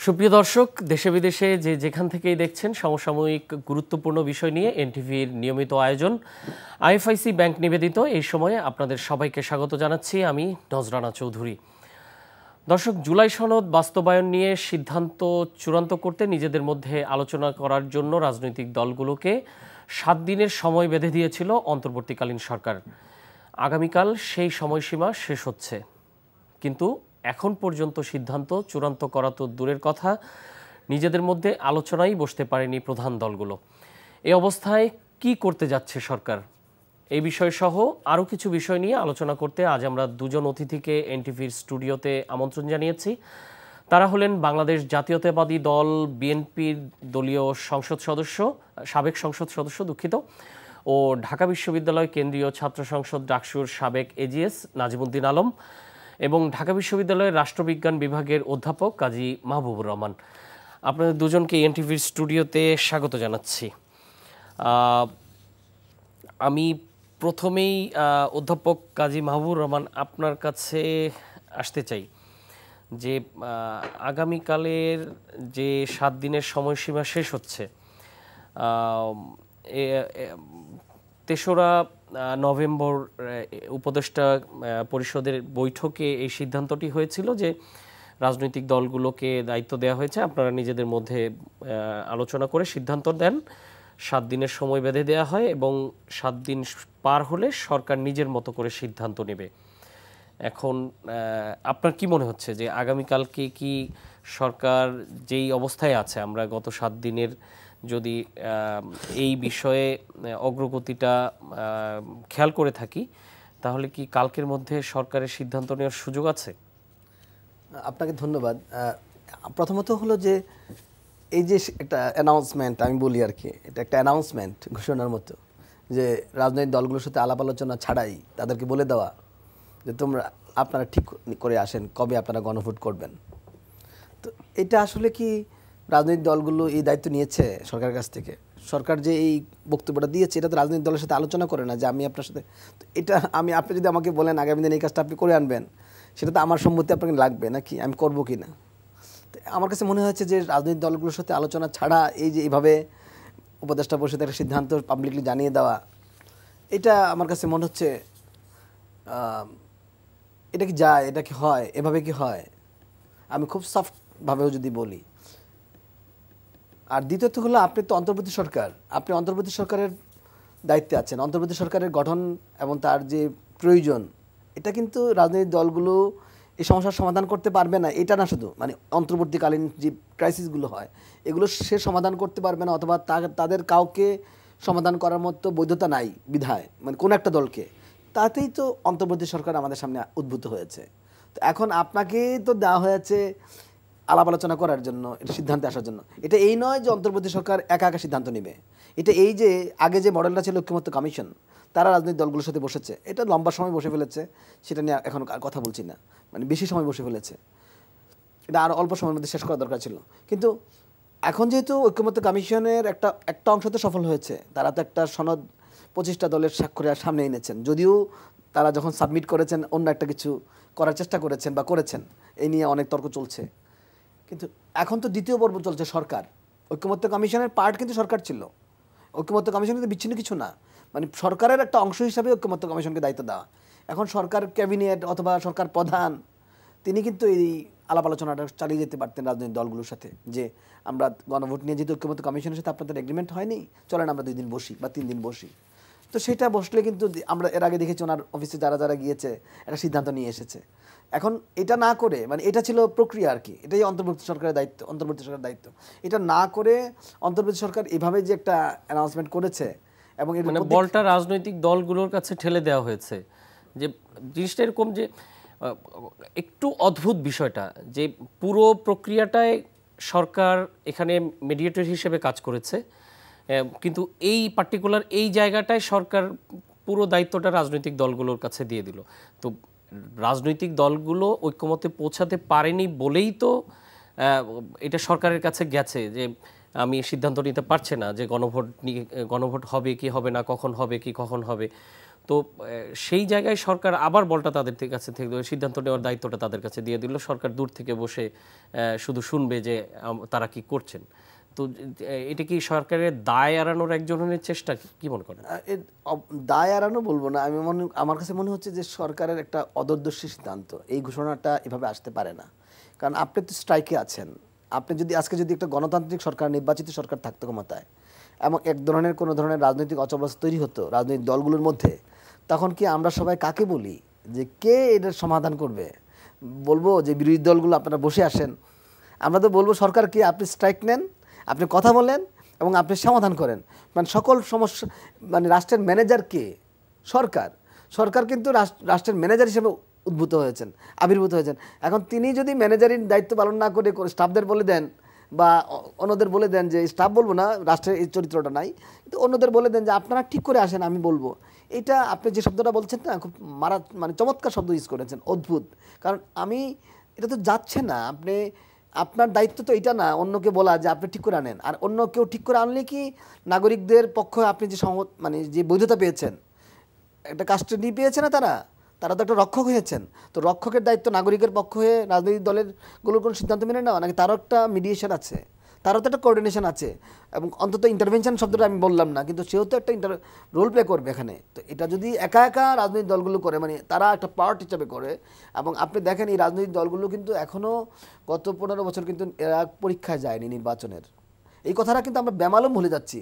সুপ্রিয় দর্শক, দেশে বিদেশে যে যেখান থেকেই দেখছেন সমসাময়িক গুরুত্বপূর্ণ বিষয় নিয়ে এনটিভির নিয়মিত আয়োজন আইএফআইসি ব্যাংক নিবেদিত এই সময়ে আপনাদের সবাইকে স্বাগত জানাচ্ছি। আমি নজরানা চৌধুরী। দর্শক, জুলাই সনদ বাস্তবায়ন নিয়ে সিদ্ধান্ত চূড়ান্ত করতে নিজেদের মধ্যে আলোচনা করার জন্য রাজনৈতিক দলগুলোকে 7 দিনের সময় বেঁধে দিয়েছিল অন্তর্বর্তীকালীন সরকার। আগামীকাল সেই সময়সীমা শেষ হচ্ছে, কিন্তু এখন পর্যন্ত সিদ্ধান্ত চূড়ান্ত করা তো দূরের কথা, নিজেদের মধ্যে আলোচনায় বসতে পারেনি প্রধান দলগুলো। এই অবস্থায় কি করতে যাচ্ছে সরকার, এই বিষয় সহ আরও কিছু বিষয় নিয়ে আলোচনা করতে আজ আমরা দুজন অতিথিকে এনটিভির স্টুডিওতে আমন্ত্রণ জানিয়েছি। তারা হলেন বাংলাদেশ জাতীয়তাবাদী দল বিএনপির দলীয় সাবেক সংসদ সদস্য ও ঢাকা বিশ্ববিদ্যালয় কেন্দ্রীয় ছাত্র সংসদ ডাকসুর সাবেক এজিএস নাজিমুদ্দিন আলম এবং ঢাকা বিশ্ববিদ্যালয়ের রাষ্ট্রবিজ্ঞান বিভাগের অধ্যাপক কাজী মাহবুবুর রহমান। আপনাদের দুজনকে এনটিভির স্টুডিওতে স্বাগত জানাচ্ছি। আমি প্রথমেই অধ্যাপক কাজী মাহবুবুর রহমান আপনার কাছে আসতে চাই যে আগামীকালের যে 7 দিনের সময়সীমা শেষ হচ্ছে, 3রা নভেম্বর উপদেষ্টা পরিষদের বৈঠকে এই সিদ্ধান্তটি হয়েছিল যে রাজনৈতিক দলগুলোকে দায়িত্ব দেওয়া হয়েছে, আপনারা নিজেদের মধ্যে আলোচনা করে সিদ্ধান্ত দেন। 7 দিনের সময় বেঁধে দেওয়া হয় এবং 7 দিন পার হলে সরকার নিজের মতো করে সিদ্ধান্ত নেবে। এখন আপনার কি মনে হচ্ছে যে আগামীকালকে কি সরকার যেই অবস্থায় আছে, আমরা গত 7 দিনের যদি এই বিষয়ে অগ্রগতিটা খেয়াল করে থাকি, তাহলে কি কালকের মধ্যে সরকারের সিদ্ধান্ত নেওয়ার সুযোগ আছে? আপনাকে ধন্যবাদ। প্রথমত হলো যে এই যে একটা অ্যানাউন্সমেন্ট, আমি বলি আর কি, এটা একটা অ্যানাউন্সমেন্ট, ঘোষণার মতো, যে রাজনৈতিক দলগুলোর সাথে আলাপ আলোচনা ছাড়াই তাদেরকে বলে দেওয়া যে আপনারা ঠিক করে আসেন কবে আপনারা গণভোট করবেন। তো এটা আসলে কি রাজনৈতিক দলগুলো এই দায়িত্ব নিয়েছে সরকারের কাছ থেকে? সরকার যে এই বক্তব্যটা দিয়েছে, এটা তো রাজনৈতিক দলের সাথে আলোচনা করে না যে আমি আপনার সাথে, এটা আপনি যদি আমাকে বলেন আগামী দিন এই কাজটা আপনি করে আনবেন, সেটা তো আমার সম্মতি আপনাকে লাগবে নাকি, আমি করবো কি না। তো আমার কাছে মনে হয়েছে যে রাজনৈতিক দলগুলোর সাথে আলোচনা ছাড়া এই যে এইভাবে উপদেষ্টা পরিষদের একটা সিদ্ধান্ত পাবলিকলি জানিয়ে দেওয়া, এটা আমার কাছে মনে হচ্ছে এটা কি যায়, এটা কি হয়, এভাবে কি হয়, আমি খুব সফটভাবেও যদি বলি। আর দ্বিতীয়ত হলো, আপনি তো অন্তর্বর্তী সরকার, আপনি অন্তর্বর্তী সরকারের দায়িত্বে আছেন। অন্তর্বর্তী সরকারের গঠন এবং তার যে প্রয়োজন, এটা কিন্তু রাজনৈতিক দলগুলো এই সমস্যার সমাধান করতে পারবে না, এটা না শুধু মানে অন্তর্বর্তীকালীন যে ক্রাইসিসগুলো হয় এগুলো সে সমাধান করতে পারবে না, অথবা তাদের কাউকে সমাধান করার মতো বৈধতা নাই বিধায়, মানে কোনো একটা দলকে, তাতেই তো অন্তর্বর্তী সরকার আমাদের সামনে উদ্ভূত হয়েছে। তো এখন আপনাকে তো দেওয়া হয়েছে আলাপ আলোচনা করার জন্য, এটা সিদ্ধান্তে আসার জন্য। এটা এই নয় যে অন্তর্বর্তী সরকার একা একা সিদ্ধান্ত নেবে, এটা এই যে আগে যে মডেলটা ছিল ঐক্যমত্য কমিশন, তারা রাজনৈতিক দলগুলোর সাথে বসেছে, এটা লম্বা সময় বসে ফেলেছে, সেটা নিয়ে এখন কথা বলছি না, মানে বেশি সময় বসে ফেলেছে, এটা আর অল্প সময়ের মধ্যে শেষ করা দরকার ছিল। কিন্তু এখন যেহেতু ঐক্যমত্য কমিশনের একটা অংশ তো সফল হয়েছে, তারা তো একটা সনদ 25টা দলের স্বাক্ষরের সামনে এনেছেন, যদিও তারা যখন সাবমিট করেছেন অন্য একটা কিছু করার চেষ্টা করেছেন বা করেছেন, এই নিয়ে অনেক তর্ক চলছে। কিন্তু এখন তো দ্বিতীয় পর্ব চলছে সরকার, ঐক্যমত্য কমিশনের পার্ট কিন্তু সরকার ছিল, ঐক্যমত্য কমিশন কিন্তু বিচ্ছিন্ন কিছু না, মানে সরকারের একটা অংশ হিসাবে ঐক্যমত্য কমিশনকে দায়িত্ব দেওয়া। এখন সরকার ক্যাবিনেট অথবা সরকার প্রধান তিনি কিন্তু এই আলাপ আলোচনাটা চালিয়ে যেতে পারতেন রাজনৈতিক দলগুলোর সাথে, যে আমরা গণভোট নিয়ে যেহেতু ঐক্যমত্য কমিশনের সাথে আপনাদের এগ্রিমেন্ট হয়নি, চলেন আমরা 2 দিন বসি বা 3 দিন বসি। তো সেটা বসলে কিন্তু আমরা এর আগে দেখেছি ওনার অফিসে যারা যারা গিয়েছে একটা সিদ্ধান্ত নিয়ে এসেছে। এখন এটা না করে, মানে এটা ছিল প্রক্রিয়া আর কি, এটাই অন্তর্বর্তী সরকারের দায়িত্ব, অন্তর্বর্তী সরকারের দায়িত্ব। এটা না করে অন্তর্বর্তী সরকার এভাবে যে একটা অ্যানাউন্সমেন্ট করেছে এবং মানে বলটা রাজনৈতিক দলগুলোর কাছে ঠেলে দেওয়া হয়েছে, যে জিনিসটা এরকম যে একটু অদ্ভুত বিষয়টা, যে পুরো প্রক্রিয়াটায় সরকার এখানে মিডিয়েটর হিসেবে কাজ করেছে, কিন্তু এই পার্টিকুলার এই জায়গাটায় সরকার পুরো দায়িত্বটা রাজনৈতিক দলগুলোর কাছে দিয়ে দিল। তো রাজনৈতিক দলগুলো ঐক্যমতে পৌঁছাতে পারেনি বলেই তো এটা সরকারের কাছে গেছে, যে আমি সিদ্ধান্ত নিতে পারছে না যে গণভোট হবে কি হবে না, কখন হবে কি কখন হবে। তো সেই জায়গায় সরকার আবার বলটা তাদের কাছে থেকে সিদ্ধান্ত নেওয়ার দায়িত্বটা তাদের কাছে দিয়ে দিল। সরকার দূর থেকে বসে শুধু শুনবে যে তারা কি করছেন। তো এটা কি সরকারের দায় এড়ানোর এক ধরনের চেষ্টা, কি মনে করেন? দায় এড়ানো বলবো না, আমার কাছে মনে হচ্ছে যে সরকারের একটা অদূরদর্শী সিদ্ধান্ত। এই ঘোষণাটা এভাবে আসতে পারে না, কারণ আপনি তো স্ট্রাইকে আছেন। আপনি যদি আজকে যদি একটা গণতান্ত্রিক সরকার, নির্বাচিত সরকার থাকতো ক্ষমতায়, এবং এক ধরনের কোনো ধরনের রাজনৈতিক অচলাবস্থা তৈরি হতো রাজনৈতিক দলগুলোর মধ্যে, তখন কি আমরা সবাই কাকে বলি যে কে এটার সমাধান করবে? বলবো যে বিরোধী দলগুলো আপনারা বসে আসেন। আমরা তো বলবো সরকারকে আপনি স্ট্রাইক নেন, আপনি কথা বলেন এবং আপনি সমাধান করেন। মানে সকল সমস্যা, মানে রাষ্ট্রের ম্যানেজার কে? সরকার। সরকার কিন্তু রাষ্ট্রের ম্যানেজার হিসেবে উদ্ভূত হয়েছেন, আবির্ভূত হয়েছেন। এখন তিনি যদি ম্যানেজারের দায়িত্ব পালন না করে স্টাফদের বলে দেন বা অন্যদের বলে দেন, যে স্টাফ বলবো না, রাষ্ট্রের এই চরিত্রটা নাই, কিন্তু অন্যদের বলে দেন যে আপনারা ঠিক করে আসেন, আমি বলবো। এটা আপনি যে শব্দটা বলছেন না, খুব মানে চমৎকার শব্দ ইউজ করেছেন, অদ্ভুত। কারণ এটা তো যাচ্ছে না। আপনার দায়িত্ব তো এটা না অন্যকে বলা যে আপনি ঠিক করে আনেন। আর অন্য কেউ ঠিক করে আনলে কি নাগরিকদের পক্ষে আপনি যে মানে যে বৈধতা পেয়েছেন, একটা কাস্টডি পেয়েছে না তারা তো একটা রক্ষক হয়েছেন। তো রক্ষকের দায়িত্ব নাগরিকের পক্ষ হয়ে রাজনৈতিক দলেরগুলোর কোনো সিদ্ধান্ত মেনে নেওয়া নাকি? তারও একটা মিডিয়েশন আছে, তারও তো একটা কোঅর্ডিনেশন আছে, এবং অন্তত ইন্টারভেনশন শব্দটা আমি বললাম না, কিন্তু সেও তো একটা রোল প্লে করবে এখানে। তো এটা যদি একা একা রাজনৈতিক দলগুলো করে, মানে তারা একটা পার্ট হিসাবে করে, এবং আপনি দেখেন এই রাজনৈতিক দলগুলো কিন্তু এখনও গত 15 বছর কিন্তু এরা পরীক্ষায় যায়নি নির্বাচনের। এই কথাটা কিন্তু আমরা বেমালুম ভুলে যাচ্ছি।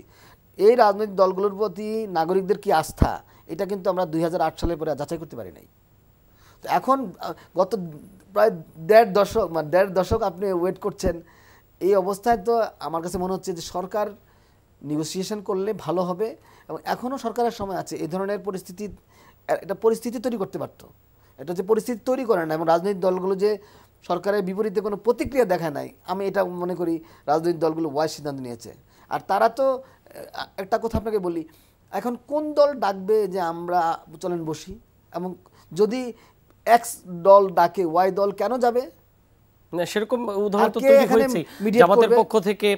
এই রাজনৈতিক দলগুলোর প্রতি নাগরিকদের কি আস্থা, এটা কিন্তু আমরা 2008 সালের পরে যাচাই করতে পারি নাই। তো এখন গত প্রায় দেড় দশক আপনি ওয়েট করছেন। এই অবস্থায় তো আমার কাছে মনে হচ্ছে যে সরকার নেগোসিয়েশন করলে ভালো হবে, এবং এখনও সরকারের সময় আছে। এই ধরনের পরিস্থিতি তৈরি করতে পারতো। এটা যে পরিস্থিতি তৈরি করে না, এবং রাজনৈতিক দলগুলো যে সরকারের বিপরীতে কোনো প্রতিক্রিয়া দেখায় নাই, আমি এটা মনে করি রাজনৈতিক দলগুলো ওয়াইজ সিদ্ধান্ত নিয়েছে। আর তারা তো, একটা কথা আপনাকে বলি, এখন কোন দল ডাকবে যে আমরা চলেন বসি, এবং যদি এক্স দল ডাকে ওয়াই দল কেন যাবে? না, সেরকম উদাহরণ তো তৈরি হয়েছে। জামাতের পক্ষ থেকে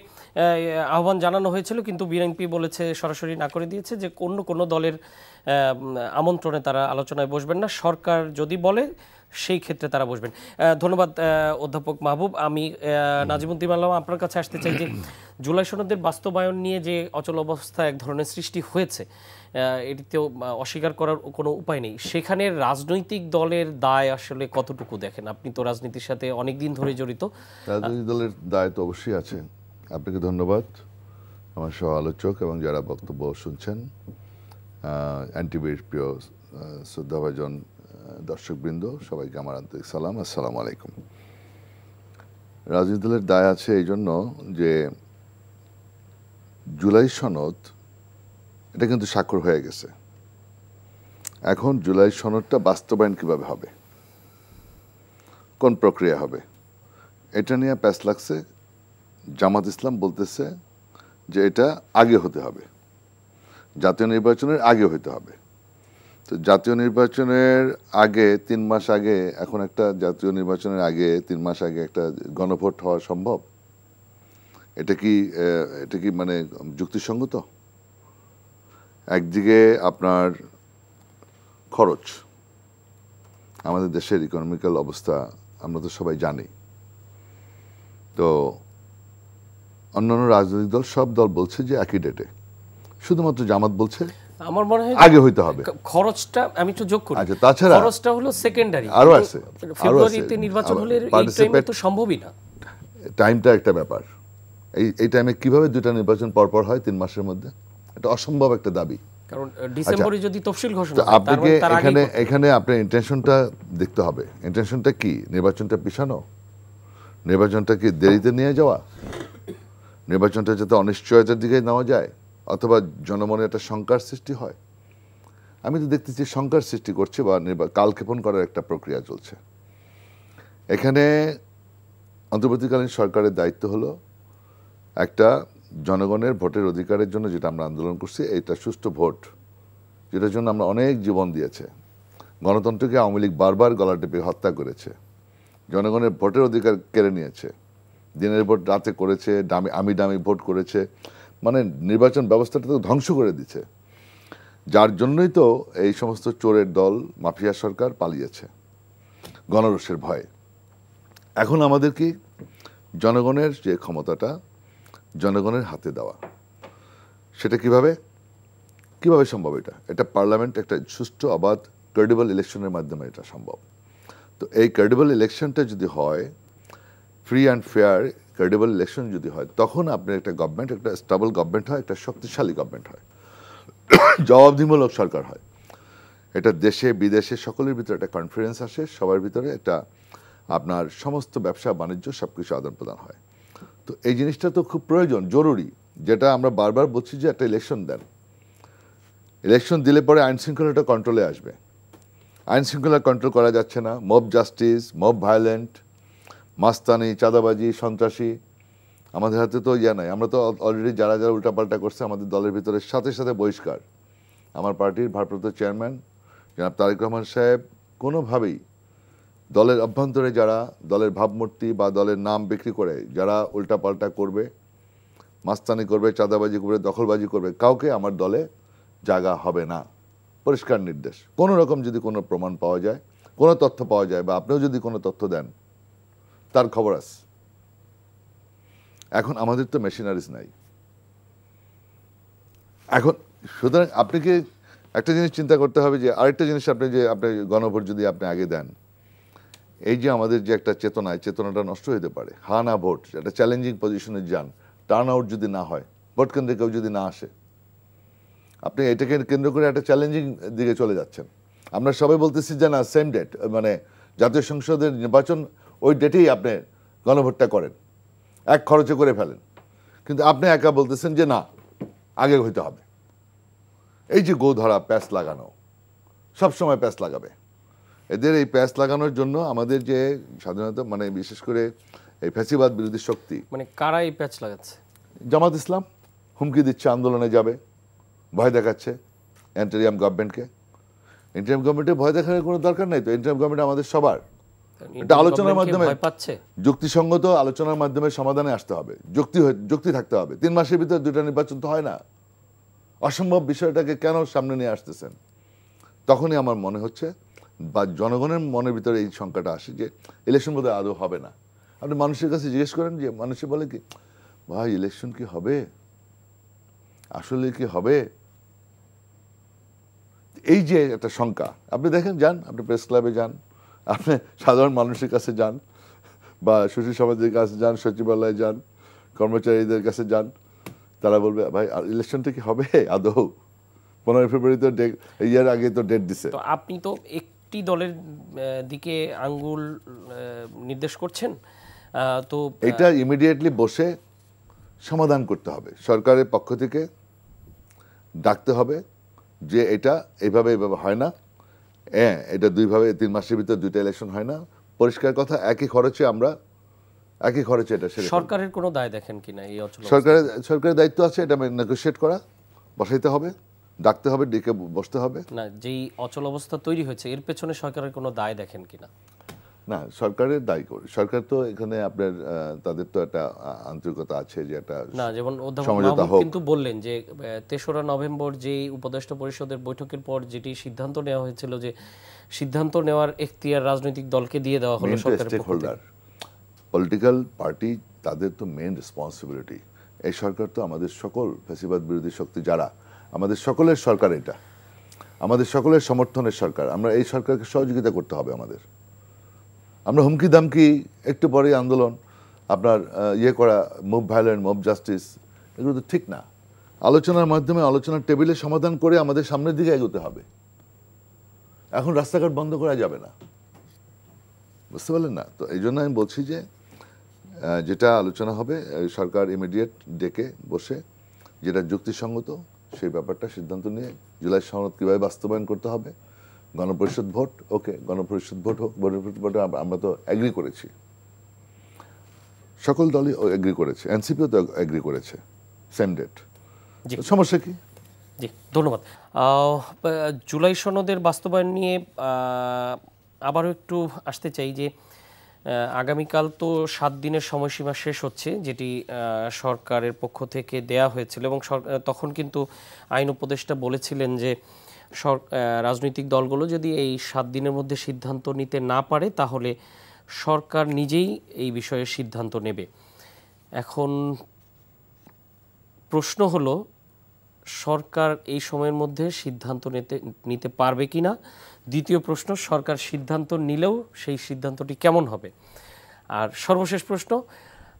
আহ্বান জানানো হয়েছিল, কিন্তু বিএনপি বলেছে, সরাসরি না করে দিয়েছে যে অন্য কোনো দলের আমন্ত্রণে তারা আলোচনায় বসবেন না, সরকার যদি বলে সেই ক্ষেত্রে তারা বসবেন। ধন্যবাদ অধ্যাপক মাহবুব। আমি নাজিমুদ্দিন আলম আপনার কাছে আসতে চাই যে জুলাই সনদের বাস্তবায়ন নিয়ে যে অচল অবস্থা এক ধরনের সৃষ্টি হয়েছে, এটিতেও অস্বীকার করার কোনো উপায় নেই। সেখানে রাজনৈতিক দলের দায় আসলে কতটুকু দেখেন? আপনি তো রাজনীতির সাথে অনেক দিন ধরে জড়িত। রাজনৈতিক দলের দায় তো অবশ্যই আছে। আপনাকে ধন্যবাদ, আমার সহ আলোচক এবং যারা বক্তব্য শুনছেন, এনটিভির প্রিয় শ্রদ্ধাভাজন দর্শকবৃন্দ, সবাইকে আমার আন্তরিক সালাম, আসসালামু আলাইকুম। রাজনৈতিক দলের দায় আছে এই জন্য যে জুলাই সনদ এটা কিন্তু স্বাক্ষর হয়ে গেছে। এখন জুলাই সনদটা বাস্তবায়ন কিভাবে হবে, কোন প্রক্রিয়া হবে, এটা নিয়ে প্যাচ লাগছে। জামাত ইসলাম বলতেছে যে এটা আগে হতে হবে, জাতীয় নির্বাচনের আগে হতে হবে। তো জাতীয় নির্বাচনের আগে 3 মাস আগে, এখন একটা জাতীয় নির্বাচনের আগে 3 মাস আগে একটা গণভোট হওয়া সম্ভব? এটা কি মানে যুক্তিসঙ্গত? একদিকে আপনার খরচ, আমাদের দেশের ইকোনমিক্যাল অবস্থা আমরা তো সবাই জানি। তো অন্যান্য রাজনৈতিক দল, সব দল বলছে যে একই ডেটে, শুধুমাত্র জামাত বলছে আমার মনে হয় আগে হইতে হবে। খরচটা আমি একটু যোগ করি। আচ্ছা, তাছাড়া খরচটা হলো সেকেন্ডারি, আরো আছে। ফেব্রুয়ারিতে নির্বাচন হলে এই টাইমে তো সম্ভবই না। টাইমটা একটা ব্যাপার। এই টাইমে কিভাবে দুটা নির্বাচন পরপর হয় 3 মাসের মধ্যে? এটা অসম্ভব একটা দাবি। কারণ ডিসেম্বরে যদি তফসিল ঘোষণা হয়, আপনাকে এখানে আপনার ইন্টেনশনটা দেখতে হবে। ইন্টেনশনটা কি? নির্বাচনটা পিছানো, নির্বাচনটা কি দেরিতে নিয়ে যাওয়া, নির্বাচনটা যাতে অনিশ্চয়তার দিকে নেওয়া যায়, অথবা জনমনে একটা শঙ্কার সৃষ্টি হয়। আমি তো দেখতেছি শঙ্কার সৃষ্টি করছে বা কালক্ষেপণ করার একটা প্রক্রিয়া চলছে। এখানে অন্তর্বর্তীকালীন সরকারের দায়িত্ব হলো একটা জনগণের ভোটের অধিকারের জন্য, যেটা আমরা আন্দোলন করছি, এটা সুষ্ঠু ভোট, যেটার জন্য আমরা অনেক জীবন দিয়েছে। গণতন্ত্রকে আওয়ামী লীগ বারবার গলা টিপে হত্যা করেছে, জনগণের ভোটের অধিকার কেড়ে নিয়েছে, দিনের ভোট রাতে করেছে, দামি ভোট করেছে, মানে নির্বাচন ব্যবস্থাটা তো ধ্বংস করে দিচ্ছে। যার জন্যই তো এই সমস্ত চোরের দল মাফিয়া সরকার পালিয়েছে গণরোষের ভয়ে। এখন আমাদের কি জনগণের যে ক্ষমতাটা জনগণের হাতে দেওয়া, সেটা কিভাবে সম্ভব? এটা পার্লামেন্ট একটা সুষ্ঠু অবাধ ক্রেডিবল ইলেকশনের মাধ্যমে এটা সম্ভব। তো এই ক্রেডিবল ইলেকশনটা যদি হয়, free and fair credible election যদি হয়, তখন আপনার একটা গভর্নমেন্ট একটা স্টেবল গভর্নমেন্ট হয়, একটা শক্তিশালী গভর্নমেন্ট হয়, জবাবদিহিমূলক সরকার হয়। এটা দেশে বিদেশে সকলের ভিতরে একটা কনফিডেন্স আসে, সবার ভিতরে একটা আপনার সমস্ত ব্যবসা বাণিজ্য সব কিছু আদান প্রদান হয়। তো এই জিনিসটা তো খুব প্রয়োজন, জরুরি, যেটা আমরা বারবার বলছি যে একটা ইলেকশন দেন। ইলেকশন দিলে পরে আইন শৃঙ্খলাটা কন্ট্রোলে আসবে। আইন শৃঙ্খলা কন্ট্রোল করা যাচ্ছে না, মব জাস্টিস, মব ভায়োলেন্ট, মাস্তানি, চাঁদাবাজি, সন্ত্রাসী, আমাদের হাতে তো নাই। আমরা তো অলরেডি যারা যারা উল্টাপাল্টা করছে আমাদের দলের ভিতরে সাথে সাথে বহিষ্কার। আমার পার্টির ভারপ্রাপ্ত চেয়ারম্যান জনাব তারেক রহমান সাহেব কোনোভাবেই দলের অভ্যন্তরে যারা দলের ভাবমূর্তি বা দলের নাম বিক্রি করে যারা উল্টাপাল্টা করবে, মাস্তানি করবে, চাঁদাবাজি করবে, দখলবাজি করবে, কাউকে আমার দলে জায়গা হবে না। পরিষ্কার নির্দেশ। কোনো রকম যদি কোনো প্রমাণ পাওয়া যায়, কোনো তথ্য পাওয়া যায়, বা আপনিও যদি কোনো তথ্য দেন, তার খবর আছে। এখন আমাদের তো মেশিনারিজ নাই। এখন সুতরাং আপনাকে একটা জিনিস চিন্তা করতে হবে যে আরেকটা জিনিস আপনি গণভোট যদি আপনি আগে দেন, এই যে আমাদের যে একটা চেতনাটা নষ্ট হতে পারে। হা না ভোট, একটা চ্যালেঞ্জিং পজিশনে যান, টার্ন আউট যদি না হয়, ভোট কেন্দ্রে কেউ যদি না আসে, আপনি এটাকে কেন্দ্র করে একটা চ্যালেঞ্জিং দিকে চলে যাচ্ছেন। আমরা সবাই বলতেছি যে না, সেম ডেট, মানে জাতীয় সংসদের নির্বাচন ওই ডেটেই আপনি গণভোটটা করেন, এক খরচে করে ফেলেন। কিন্তু আপনি একা বলতেছেন যে না, আগে হইতে হবে। এই যে গোধরা প্যাঁচ লাগানো, সবসময় প্যাঁচ লাগাবে। এদের এই প্যাঁচ লাগানোর জন্য আমাদের যে সাধারণত মানে বিশেষ করে এই ফ্যাসিবাদ বিরোধী শক্তি, মানে কারা এই প্যাচ লাগাচ্ছে? জামাত ইসলাম হুমকি দিচ্ছে, আন্দোলনে যাবে, ভয় দেখাচ্ছে ইন্টারিয়াম গভর্নমেন্টকে। ইন্টারিয়াম গভর্নমেন্টে ভয় দেখানোর কোনো দরকার নাই তো। ইন্টারিয়াম গভর্নমেন্ট আমাদের সবার, এটা আলোচনার মাধ্যমে, যুক্তিসঙ্গত আলোচনার মাধ্যমে সমাধানে আসতে হবে। যুক্তি থাকতে হবে। 3 মাসের ভিতরে 2টা নির্বাচন তো হয় না। অসম্ভব বিষয়টাকে কেন সামনে নিয়ে আসতেছেন? তখনই আমার মনে হচ্ছে বা জনগণের মনের ভিতরে এই শঙ্কাটা আসে যে ইলেকশন বোধহয় আদৌ হবে না। আপনি মানুষের কাছে জিজ্ঞেস করেন, যে মানুষে বলে কি, ভাই ইলেকশন কি হবে, আসলে কি হবে? এই যে একটা শঙ্কা, আপনি দেখেন, যান আপনি প্রেস ক্লাবে যান, আপনি সাধারণ মানুষের কাছে যান, বা সুশীল সমাজের কাছে যান, সচিবালয়ে যান, কর্মচারীদের কাছে যান, তারা বলবে ভাই ইলেকশনটা কি হবে আদৌ? 15 ফেব্রুয়ারি তো ইয়ার আগে তো ডেট দিছে। তো আপনি তো একটি দলের দিকে আঙ্গুল নির্দেশ করছেন, তো এটা ইমিডিয়েটলি বসে সমাধান করতে হবে। সরকারের পক্ষ থেকে ডাকতে হবে যে এটা এইভাবে হয় না, এটা 3 মাসের ভিতরে 2টা ইলেকশন হয় না। পরিষ্কার কথা, একই খরচে এটা সেরে। সরকারের কোনো দায় দেখেন কিনা এই অচল? সরকারের দায়িত্ব আছে এটা নেগোশিয়েট করা, বসাইতে হবে, ডাকতে হবে, ডেকে বসতে হবে। না, যেই অচল অবস্থা তৈরি হয়েছে এর পেছনে সরকারের কোনো দায় দেখেন কিনা? না, সরকারের দায়ী করে। সরকার তো এখানে আপনার তাদের তো একটা আন্তরিকতা আছে যে একটা না, যেমন অধ্যাপক কিন্তু বললেন যে 3রা নভেম্বর যে উপদেষ্টা পরিষদের বৈঠকের পর যেটি সিদ্ধান্ত নেওয়া হয়েছিল, যে সিদ্ধান্ত নেওয়ার এখতিয়ার রাজনৈতিক দলকে দিয়ে দেওয়া হলো সরকারের পক্ষ থেকে। পলিটিক্যাল পার্টি, তাদের তো মেইন রেসপন্সিবিলিটি। এই সরকার তো আমাদের সকল ফ্যাসিবাদ বিরোধী শক্তি যারা, আমাদের সকলের সরকার, এটা আমাদের সকলের সমর্থনের সরকার। আমরা এই সরকারকে সহযোগিতা করতে হবে আমাদের। আমরা হুমকি দামকি, একটু পরে আন্দোলন, আপনার করা, মুভ ভায়োলেন্ট, মুভ জাস্টিস, এগুলো তো ঠিক না। আলোচনার মাধ্যমে, আলোচনার টেবিলে সমাধান করে আমাদের সামনের দিকে এগোতে হবে। এখন রাস্তাঘাট বন্ধ করা যাবে না, বুঝতে পারলেন না? তো এই জন্য আমি বলছি যে যেটা আলোচনা হবে, সরকার ইমিডিয়েট ডেকে বসে যেটা যুক্তিসঙ্গত সেই ব্যাপারটা সিদ্ধান্ত নিয়ে জুলাই সনদ কীভাবে বাস্তবায়ন করতে হবে। গণপরিষদ ভোট, ওকে, গণপরিষদ ভোট হোক। গণপরিষদ ভোটে আমরা তো এগ্রি করেছি, সকল দলই এগ্রি করেছে, এনসিপিও তো এগ্রি করেছে, সেম ডেট। সমস্যা কি? জি, ধন্যবাদ। জুলাই সনদের বাস্তবায়ন নিয়ে আবারও একটু আসতে চাই যে আগামীকাল তো 7 দিনের সময়সীমা শেষ হচ্ছে, যেটি সরকারের পক্ষ থেকে দেয়া হয়েছিল, এবং তখন কিন্তু আইন উপদেষ্টা বলেছিলেন যে রাজনৈতিক দলগুলো যদি এই 7 দিনের মধ্যে সিদ্ধান্ত নিতে না পারে তাহলে সরকার নিজেই এই বিষয়ে সিদ্ধান্ত নেবে। এখন প্রশ্ন হলো, সরকার এই সময়ের মধ্যে সিদ্ধান্ত নিতে পারবে কিনা। দ্বিতীয় প্রশ্ন, সরকার সিদ্ধান্ত নিলেও সেই সিদ্ধান্তটি কেমন হবে। আর সর্বশেষ প্রশ্ন,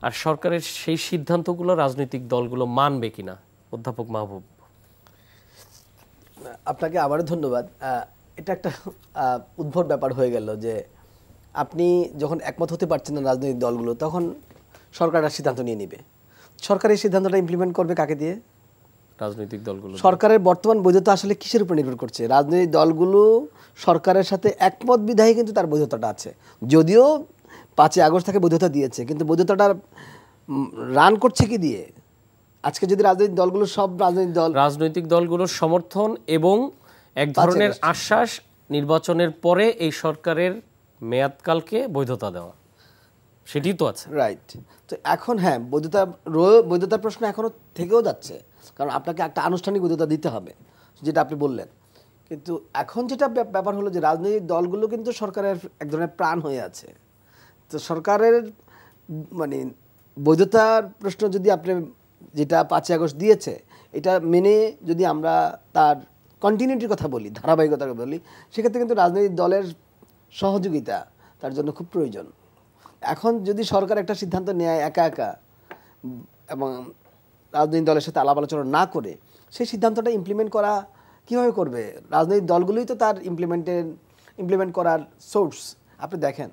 আর সরকারের সেই সিদ্ধান্তগুলো রাজনৈতিক দলগুলো মানবে কিনা। অধ্যাপক মাহবুব। আপনাকে আবারও ধন্যবাদ। এটা একটা উদ্ভট ব্যাপার হয়ে গেল যে আপনি যখন একমত হতে পারছেন না রাজনৈতিক দলগুলো, তখন সরকার সিদ্ধান্ত নিয়ে নেবে। সরকার এই সিদ্ধান্তটা ইমপ্লিমেন্ট করবে কাকে দিয়ে? রাজনৈতিক দলগুলো। সরকারের বর্তমান বৈধতা আসলে কিসের উপর নির্ভর করছে? রাজনৈতিক দলগুলো সরকারের সাথে একমত বিধায় কিন্তু তার বৈধতাটা আছে। যদিও 5ই আগস্ট থেকে বৈধতা দিয়েছে, কিন্তু বৈধতাটা রান করছে কি দিয়ে? আজকে যদি রাজনৈতিক দলগুলো, সব রাজনৈতিক দলগুলোর সমর্থন এবং এক ধরনের আশ্বাস নির্বাচনের পরে এই সরকারের মেয়াদকালকে বৈধতা দেওয়া, সেটি তো আছে। রাইট। তো এখন হ্যাঁ, বৈধতার প্রশ্ন এখনো থেকেও যাচ্ছে, কারণ আপনাকে একটা আনুষ্ঠানিক বৈধতা দিতে হবে, যেটা আপনি বললেন। কিন্তু এখন যেটা ব্যাপার হলো যে রাজনৈতিক দলগুলো কিন্তু সরকারের এক ধরনের প্রাণ হয়ে আছে। তো সরকারের মানে বৈধতার প্রশ্ন যদি আপনি, যেটা 5ই আগস্ট দিয়েছে, এটা মেনে যদি আমরা তার কন্টিনিউটির কথা বলি, ধারাবাহিকতার কথা বলি, সেক্ষেত্রে কিন্তু রাজনৈতিক দলের সহযোগিতা তার জন্য খুব প্রয়োজন। এখন যদি সরকার একটা সিদ্ধান্ত নেয় একা একা এবং রাজনৈতিক দলের সাথে আলাপ আলোচনা না করে, সেই সিদ্ধান্তটা ইমপ্লিমেন্ট করা কীভাবে করবে? রাজনৈতিক দলগুলোই তো তার ইমপ্লিমেন্ট করার সোর্স। আপনি দেখেন,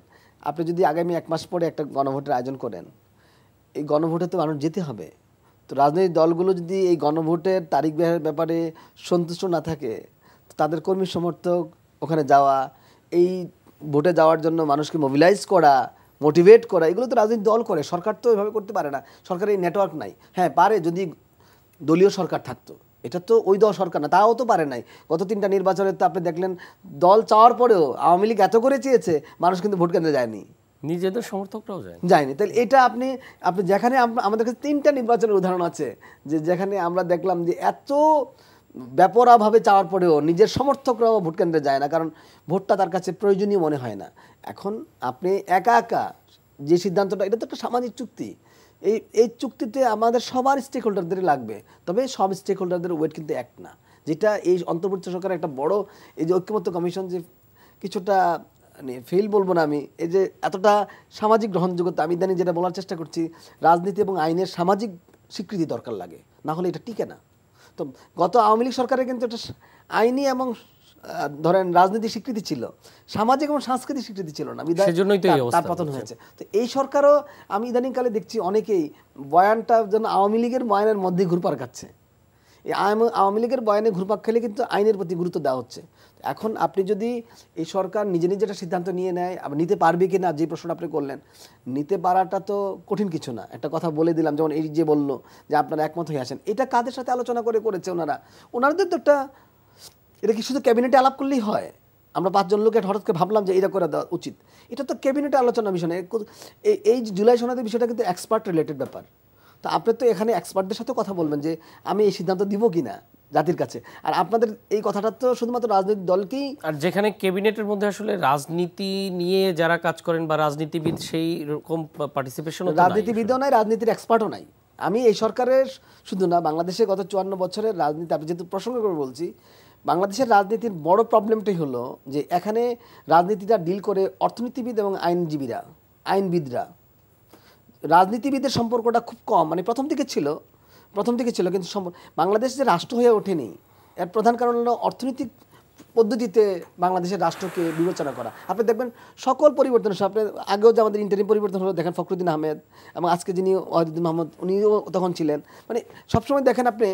আপনি যদি আগামী 1 মাস পরে একটা গণভোটের আয়োজন করেন, এই গণভোটে তো মানুষ যেতে হবে। তো রাজনৈতিক দলগুলো যদি এই গণভোটের তারিখ ব্যাপারে সন্তুষ্ট না থাকে, তাদের কর্মী সমর্থক ওখানে যাওয়া, এই ভোটে যাওয়ার জন্য মানুষকে মোবিলাইজ করা, মোটিভেট করা, এগুলো তো রাজনৈতিক দল করে। সরকার তো এভাবে করতে পারে না, সরকারের এই নেটওয়ার্ক নাই। হ্যাঁ পারে যদি দলীয় সরকার থাকতো, এটা তো ওই দল সরকার না, তাও তো পারে নাই। গত 3টা নির্বাচনে তো আপনি দেখলেন, দল চাওয়ার পরেও আওয়ামী লীগ এত করে চেয়েছে, মানুষ কিন্তু ভোট কেন্দ্রে যায়নি, নিজেদের সমর্থকরাও যায়নি। তাহলে এটা আপনি যেখানে আমাদের কাছে 3টা নির্বাচনের উদাহরণ আছে, যে যেখানে আমরা দেখলাম যে এত ব্যাপরাভাবে চাওয়ার পরেও নিজের সমর্থকরাও ভোট কেন্দ্রে যায় না, কারণ ভোটটা তার কাছে প্রয়োজনীয় মনে হয় না। এখন আপনি একা একা যে সিদ্ধান্তটা, এটা তো একটা সামাজিক চুক্তি, এই চুক্তিতে আমাদের সবার স্টেক হোল্ডারদের লাগবে, তবে সব স্টেক হোল্ডারদের ওয়েট কিন্তু এক না। যেটা এই অন্তর্বর্তী সরকারের একটা বড়, এই যে ঐক্যমত্য কমিশন যে কিছুটা ফেল বলবো না আমি, এই যে এতটা সামাজিক গ্রহণযোগ্যতা, আমি ইদানিং যেটা বলার চেষ্টা করছি, রাজনীতি এবং আইনের সামাজিক স্বীকৃতি দরকার লাগে, না হলে এটা টিকে না। তো গত আওয়ামী লীগ সরকারের কিন্তু একটা আইনি এবং ধরেন রাজনীতি স্বীকৃতি ছিল, সামাজিক এবং সাংস্কৃতিক স্বীকৃতি ছিল না, সেজন্যই তো তার পতন হয়েছে। তো এই সরকারও আমি ইদানিংকালে দেখছি অনেকেই বয়ানটা যেন আওয়ামী লীগের বয়ানের মধ্যে ঘুরপাক খাচ্ছে। এই আওয়ামী লীগের বয়ানে ঘুরপাক খেলে কিন্তু আইনের প্রতি গুরুত্ব দেওয়া হচ্ছে। এখন আপনি যদি এই সরকার নিজে নিজে একটা সিদ্ধান্ত নিয়ে নেয়, আবার নিতে পারবে কি না, যে প্রশ্নটা আপনি করলেন, নিতে পারাটা তো কঠিন কিছু না। একটা কথা বলে দিলাম, যেমন এই যে বললো যে আপনারা একমত হয়ে আসেন, এটা কাদের সাথে আলোচনা করেছে ওনাদের তো একটা, এটা কি শুধু ক্যাবিনেটে আলাপ করলেই হয়? আমরা 5 জন লোকের হঠাৎ করে ভাবলাম যে এটা করে দেওয়া উচিত, এটা তো ক্যাবিনেটে আলোচনা বিষয় না। এই জুলাই সনদের বিষয়টা কিন্তু এক্সপার্ট রিলেটেড ব্যাপার। তো আপনি তো এখানে এক্সপার্টদের সাথে কথা বলবেন যে আমি এই সিদ্ধান্ত দিব কিনা জাতির কাছে, আর আপনাদের এই কথাটা তো শুধুমাত্র রাজনৈতিক দলকেই, আর যেখানে ক্যাবিনেটের মধ্যে আসলে রাজনীতি নিয়ে যারা কাজ করেন বা রাজনীতিবিদ, সেই রকম পার্টিসিপেশন, রাজনীতিবিদও নাই, রাজনীতির এক্সপার্টও নাই। আমি এই সরকারের শুধু না, বাংলাদেশে গত 54 বছরের রাজনীতি, আপনি যেহেতু প্রসঙ্গ করে বলছি, বাংলাদেশের রাজনীতির বড় প্রবলেমটাই হলো যে এখানে রাজনীতিটা ডিল করে অর্থনীতিবিদ এবং আইনবিদরা। রাজনীতিবিদের সম্পর্কটা খুব কম, মানে প্রথম দিকে ছিল, কিন্তু বাংলাদেশ যে রাষ্ট্র হয়ে ওঠেনি, এর প্রধান কারণ হলো অর্থনৈতিক পদ্ধতিতে বাংলাদেশের রাষ্ট্রকে বিবেচনা করা। আপনি দেখবেন সকল পরিবর্তন, আপনি আগেও যে আমাদের ইন্টারিম পরিবর্তন হলো, দেখেন ফখরুদ্দিন আহমেদ এবং আজকে যিনি ওয়াহিদুদ্দিন মোহাম্মদ, উনিও তখন ছিলেন। মানে সবসময় দেখেন আপনি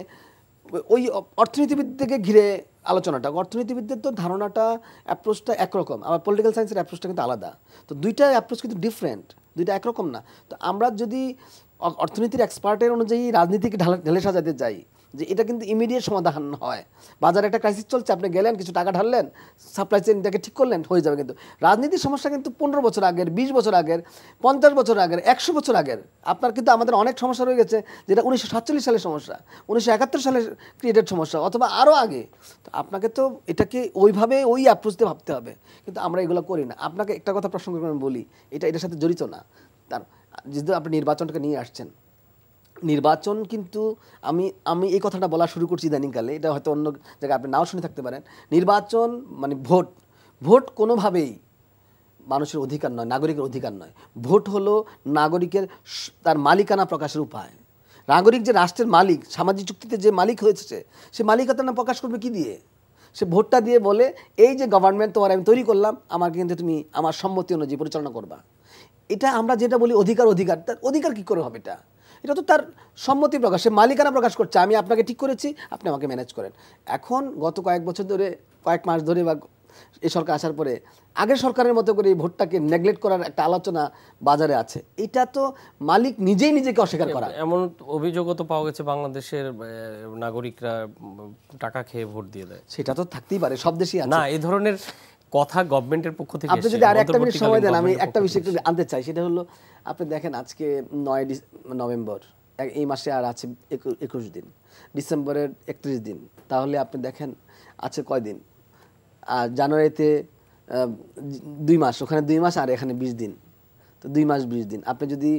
ওই অর্থনীতিবিদ থেকে ঘিরে আলোচনাটা, অর্থনীতিবিদদের তো ধারণাটা, অ্যাপ্রোচটা একরকম, আবার পলিটিক্যাল সায়েন্সের অ্যাপ্রোচটা কিন্তু আলাদা। তো দুইটা অ্যাপ্রোচ কিন্তু ডিফারেন্ট, দুইটা একরকম না। তো আমরা যদি অর্থনীতির এক্সপার্টের অনুযায়ী রাজনীতিকে ঢেলে সাজাতে যাই, যে এটা কিন্তু ইমিডিয়েট সমাধান হয়। বাজারে একটা ক্রাইসিস চলছে, আপনি গেলেন কিছু টাকা ঢাললেন, সাপ্লাই চেইনটাকে ঠিক করলেন, হয়ে যাবে। কিন্তু রাজনীতির সমস্যা কিন্তু 15 বছর আগের, 20 বছর আগের, 50 বছর আগের, 100 বছর আগের। আপনার কিন্তু আমাদের অনেক সমস্যা রয়ে গেছে, যেটা 1947 সালের সমস্যা, 1971 সালের ক্রিয়েটেড সমস্যা, অথবা আরও আগে। তো আপনাকে তো এটাকে ওইভাবে ওই অ্যাপ্রোচতে ভাবতে হবে, কিন্তু আমরা এগুলো করি না। আপনাকে একটা কথা প্রসঙ্গ করে আমি বলি, এটার সাথে জড়িত না। তার যেহেতু আপনি নির্বাচনটাকে নিয়ে আসছেন, নির্বাচন কিন্তু আমি এই কথাটা বলা শুরু করছি ইদানিংকালে, এটা হয়তো অন্য জায়গায় আপনি নাও শুনে থাকতে পারেন। নির্বাচন মানে ভোট কোনোভাবেই মানুষের অধিকার নয়, নাগরিকের অধিকার নয়। ভোট হলো নাগরিকের তার মালিকানা প্রকাশের উপায়। নাগরিক যে রাষ্ট্রের মালিক, সামাজিক চুক্তিতে যে মালিক হয়েছে, সে মালিকানা না প্রকাশ করবে কি দিয়ে? সে ভোটটা দিয়ে বলে, এই যে গভর্নমেন্ট তোমার আমি তৈরি করলাম, আমাকে কিন্তু তুমি আমার সম্মতি অনুযায়ী পরিচালনা করবা। এটা আমরা যেটা বলি অধিকার, তার অধিকার কী করে হবে? এটা তো তার সম্মতি প্রকাশ, সে মালিকানা প্রকাশ করছে, আমি আপনাকে ঠিক করেছি, আপনি আমাকে ম্যানেজ করেন। এখন গত কয়েক বছর ধরে, কয়েক মাস ধরে বা এই সরকার আসার পরে আগের সরকারের মতো করে এই ভোটটাকে নেগলেক্ট করার একটা আলোচনা বাজারে আছে। এটা তো মালিক নিজেই নিজেকে অস্বীকার করা। এমন অভিযোগও তো পাওয়া গেছে বাংলাদেশের নাগরিকরা টাকা খেয়ে ভোট দিয়ে দেয়। সেটা তো থাকতেই পারে, সব দেশেই আছে। না, এই ধরনের কথা গভর্নমেন্টের পক্ষ থেকে আপনি যদি আর একটা মিনিট সময় দেন, আমি একটা বিষয় একটু আনতে চাই। সেটা হলো, আপনি দেখেন আজকে 9 নভেম্বর, এই মাসে আর আছে 21 দিন, ডিসেম্বরের 31 দিন। তাহলে আপনি দেখেন আছে কয়দিন? আর জানুয়ারিতে 2 মাস, ওখানে 2 মাস আর এখানে 20 দিন, তো 2 মাস 20 দিন। আপনি যদি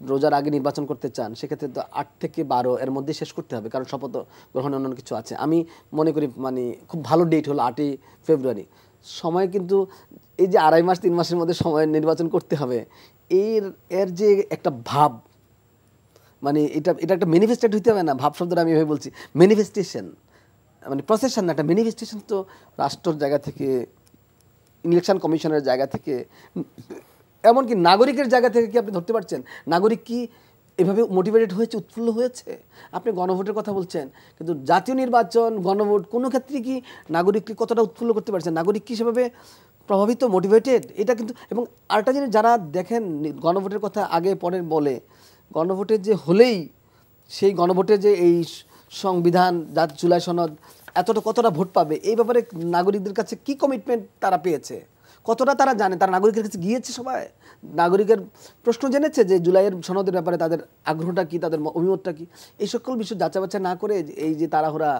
রোজার আগে নির্বাচন করতে চান, সেক্ষেত্রে তো 8 থেকে 12 এর মধ্যে শেষ করতে হবে, কারণ শপথ গ্রহণের অন্য কিছু আছে। আমি মনে করি মানে খুব ভালো ডেট হলো 8ই ফেব্রুয়ারি। সময় কিন্তু এই যে 2.5 মাস 3 মাসের মধ্যে সময় নির্বাচন করতে হবে, এর যে একটা ভাব, মানে এটা একটা ম্যানিফেস্টেড হইতে হবে না। ভাব শব্দটা আমি এভাবে বলছি, ম্যানিফেস্টেশন, মানে প্রসেশন না, একটা ম্যানিফেস্টেশন। তো রাষ্ট্রের জায়গা থেকে, ইলেকশন কমিশনের জায়গা থেকে, এমনকি নাগরিকের জায়গা থেকে কি আপনি ধরতে পারছেন নাগরিক কি এভাবে মোটিভেটেড হয়েছে, উৎফুল্ল হয়েছে? আপনি গণভোটের কথা বলছেন, কিন্তু জাতীয় নির্বাচন, গণভোট, কোনো ক্ষেত্রে কি নাগরিককে কতটা উৎফুল্ল করতে পারছেন? নাগরিক কি সেভাবে প্রভাবিত, মোটিভেটেড? এটা কিন্তু, এবং আরেকটা জিনিস, যারা দেখেন গণভোটের কথা আগে পরে বলে, গণভোটের যে হলেই সেই গণভোটে যে এই সংবিধান, জাতীয় জুলাই সনদ কতটা ভোট পাবে, এই ব্যাপারে নাগরিকদের কাছে কি কমিটমেন্ট তারা পেয়েছে, কতটা তারা জানে? তারা নাগরিকের কাছে গিয়েছে, সবাই নাগরিকের প্রশ্ন জেনেছে যে জুলাইয়ের সনদের ব্যাপারে তাদের আগ্রহটা কি, তাদের অভিমতটা কি? এই সকল বিষয় যাচাই বাছাই না করে এই যে তাড়াহুড়া,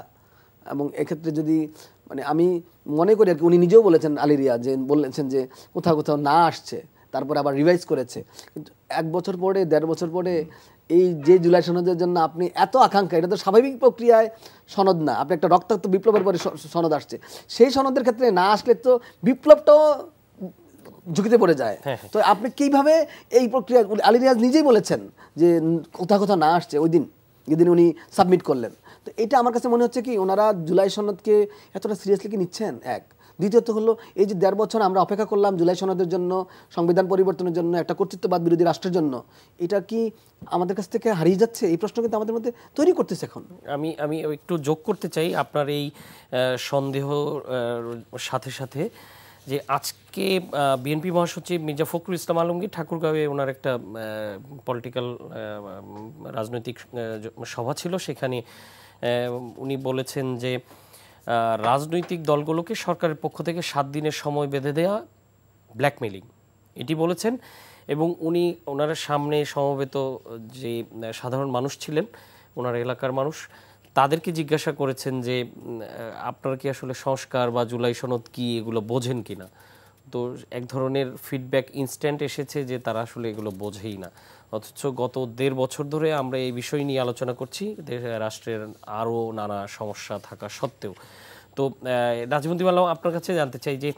এবং এক্ষেত্রে যদি মানে আমি মনে করি আর কি, উনি নিজেও বলেছেন, আলী রিয়াজ যে বলেছেন যে কোথাও না আসছে, তারপরে আবার রিভাইজ করেছে। কিন্তু 1 বছর পরে, 1.5 বছর পরে এই যে জুলাই সনদের জন্য আপনি এত আকাঙ্ক্ষা, এটা তো স্বাভাবিক প্রক্রিয়ায় সনদ না, আপনি একটা রক্তাক্ত বিপ্লবের পরে সনদ আসছে, সেই সনদের ক্ষেত্রে না আসলে তো বিপ্লবটাও ঝুঁকিতে পড়ে যায়। তো আপনি কিভাবে এই প্রক্রিয়া, আলী রিয়াজ নিজেই বলেছেন যে কোথাও না আসছে ওই দিন, যেদিন উনি সাবমিট করলেন। তো এটা আমার কাছে মনে হচ্ছে কি, ওনারা জুলাই সনদকে এতটা সিরিয়াসলি কি নিচ্ছেন? এক। দ্বিতীয়ত হলো, এই যে 1.5 বছর আমরা অপেক্ষা করলাম জুলাই সনদের জন্য, সংবিধান পরিবর্তনের জন্য, একটা কর্তৃত্ববাদ বিরোধী রাষ্ট্রের জন্য, এটা কি আমাদের কাছ থেকে হারিয়ে যাচ্ছে? এই প্রশ্ন কিন্তু আমাদের মধ্যে তৈরি করতেছে এখন। আমি একটু যোগ করতে চাই আপনার এই সন্দেহ সাথে সাথে, যে আজকে বিএনপি মহাসচিব মির্জা ফখরুল ইসলাম আলমগীর ঠাকুরগাঁওয়ে ওনার একটা পলিটিক্যাল রাজনৈতিক সভা ছিল, সেখানে উনি বলেছেন যে রাজনৈতিক দলগুলোকে সরকারের পক্ষ থেকে 7 দিনের সময় বেঁধে দেওয়া ব্ল্যাকমেলিং, এটি বলেছেন। এবং ওনার সামনে সমবেত যে সাধারণ মানুষ ছিলেন, ওনার এলাকার মানুষ, তাদেরকে জিজ্ঞাসা করেছেন যে আপনারা কি আসলে সংস্কার বা জুলাই সনদ কি এগুলো বোঝেন কিনা। তো এক ধরনের ফিডব্যাক ইনস্ট্যান্ট এসেছে যে তারা আসলে এগুলো বোঝেই না, অথচ গত 1.5 বছর ধরে আমরা এই বিষয় নিয়ে আলোচনা করছি, রাষ্ট্রের আরও নানা সমস্যা থাকা সত্ত্বেও। তো রাজমন্ত্রী মাল্লাম, আপনার কাছে জানতে চাই যে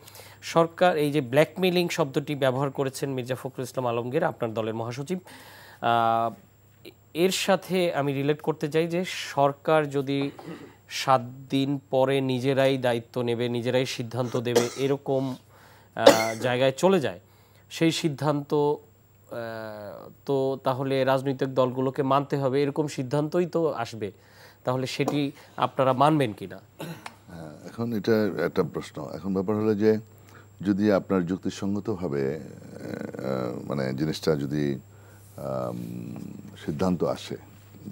সরকার এই যে ব্ল্যাকমেলিং শব্দটি ব্যবহার করেছেন মির্জা ফখরুল ইসলাম আলমগীর, আপনার দলের মহাসচিব, এর সাথে আমি রিলেট করতে চাই যে সরকার যদি 7 দিন পরে নিজেরাই দায়িত্ব নেবে, নিজেরাই সিদ্ধান্ত দেবে, এরকম জায়গায় চলে যায়, সেই সিদ্ধান্ত তো তাহলে রাজনৈতিক দলগুলোকে মানতে হবে, এরকম সিদ্ধান্তই তো আসবে, তাহলে সেটি আপনারা মানবেন কিনা? এখন এটা একটা প্রশ্ন। এখন ব্যাপার হলো যে যদি আপনার যুক্তিসঙ্গতভাবে মানে জিনিসটা যদি সিদ্ধান্ত আসে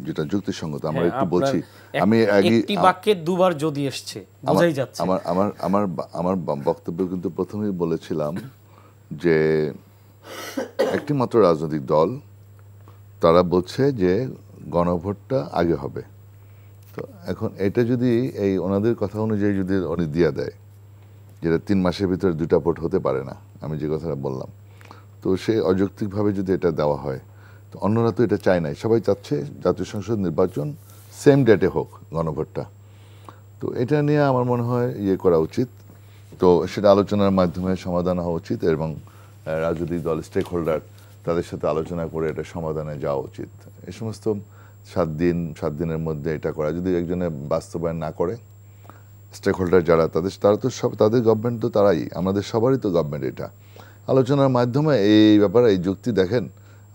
যেটা যুক্তিসঙ্গত আমরা হ্যাঁ, একটু আপনার বলছি। আমি একটি বাক্যে দুবার যদি এসছে বোঝাই যাচ্ছে। আমার আমার আমার আমার বক্তব্য কিন্তু প্রথমেই বলেছিলাম যে একটি মাত্র রাজনৈতিক দল তারা বলছে যে গণভোটটা আগে হবে। তো এখন এটা যদি এই ওনাদের কথা অনুযায়ী যদি উনি দিয়ে দেয়, যেটা 3 মাসের ভিতরে 2টা ভোট হতে পারে না, আমি যে কথাটা বললাম, তো সে অযৌক্তিকভাবে যদি এটা দেওয়া হয়, তো অন্যরা তো এটা চায় নাই, সবাই চাচ্ছে জাতীয় সংসদ নির্বাচন সেম ডেটে হোক গণভোটটা। তো এটা নিয়ে আমার মনে হয় ইয়ে করা উচিত। তো সেটা আলোচনার মাধ্যমে সমাধান হওয়া উচিত এবং রাজনৈতিক দল স্টেক হোল্ডার তাদের সাথে আলোচনা করে এটা সমাধানে যাওয়া উচিত। এই সমস্ত 7 দিনের মধ্যে এটা করা, যদি একজনে বাস্তবায়ন না করে, স্টেক হোল্ডার যারা তারা তো সব, তাদের গভর্নমেন্ট তো তারাই, আমাদের সবারই তো গভর্নমেন্ট। এটা আলোচনার মাধ্যমে এই ব্যাপারে এই যুক্তি দেখেন,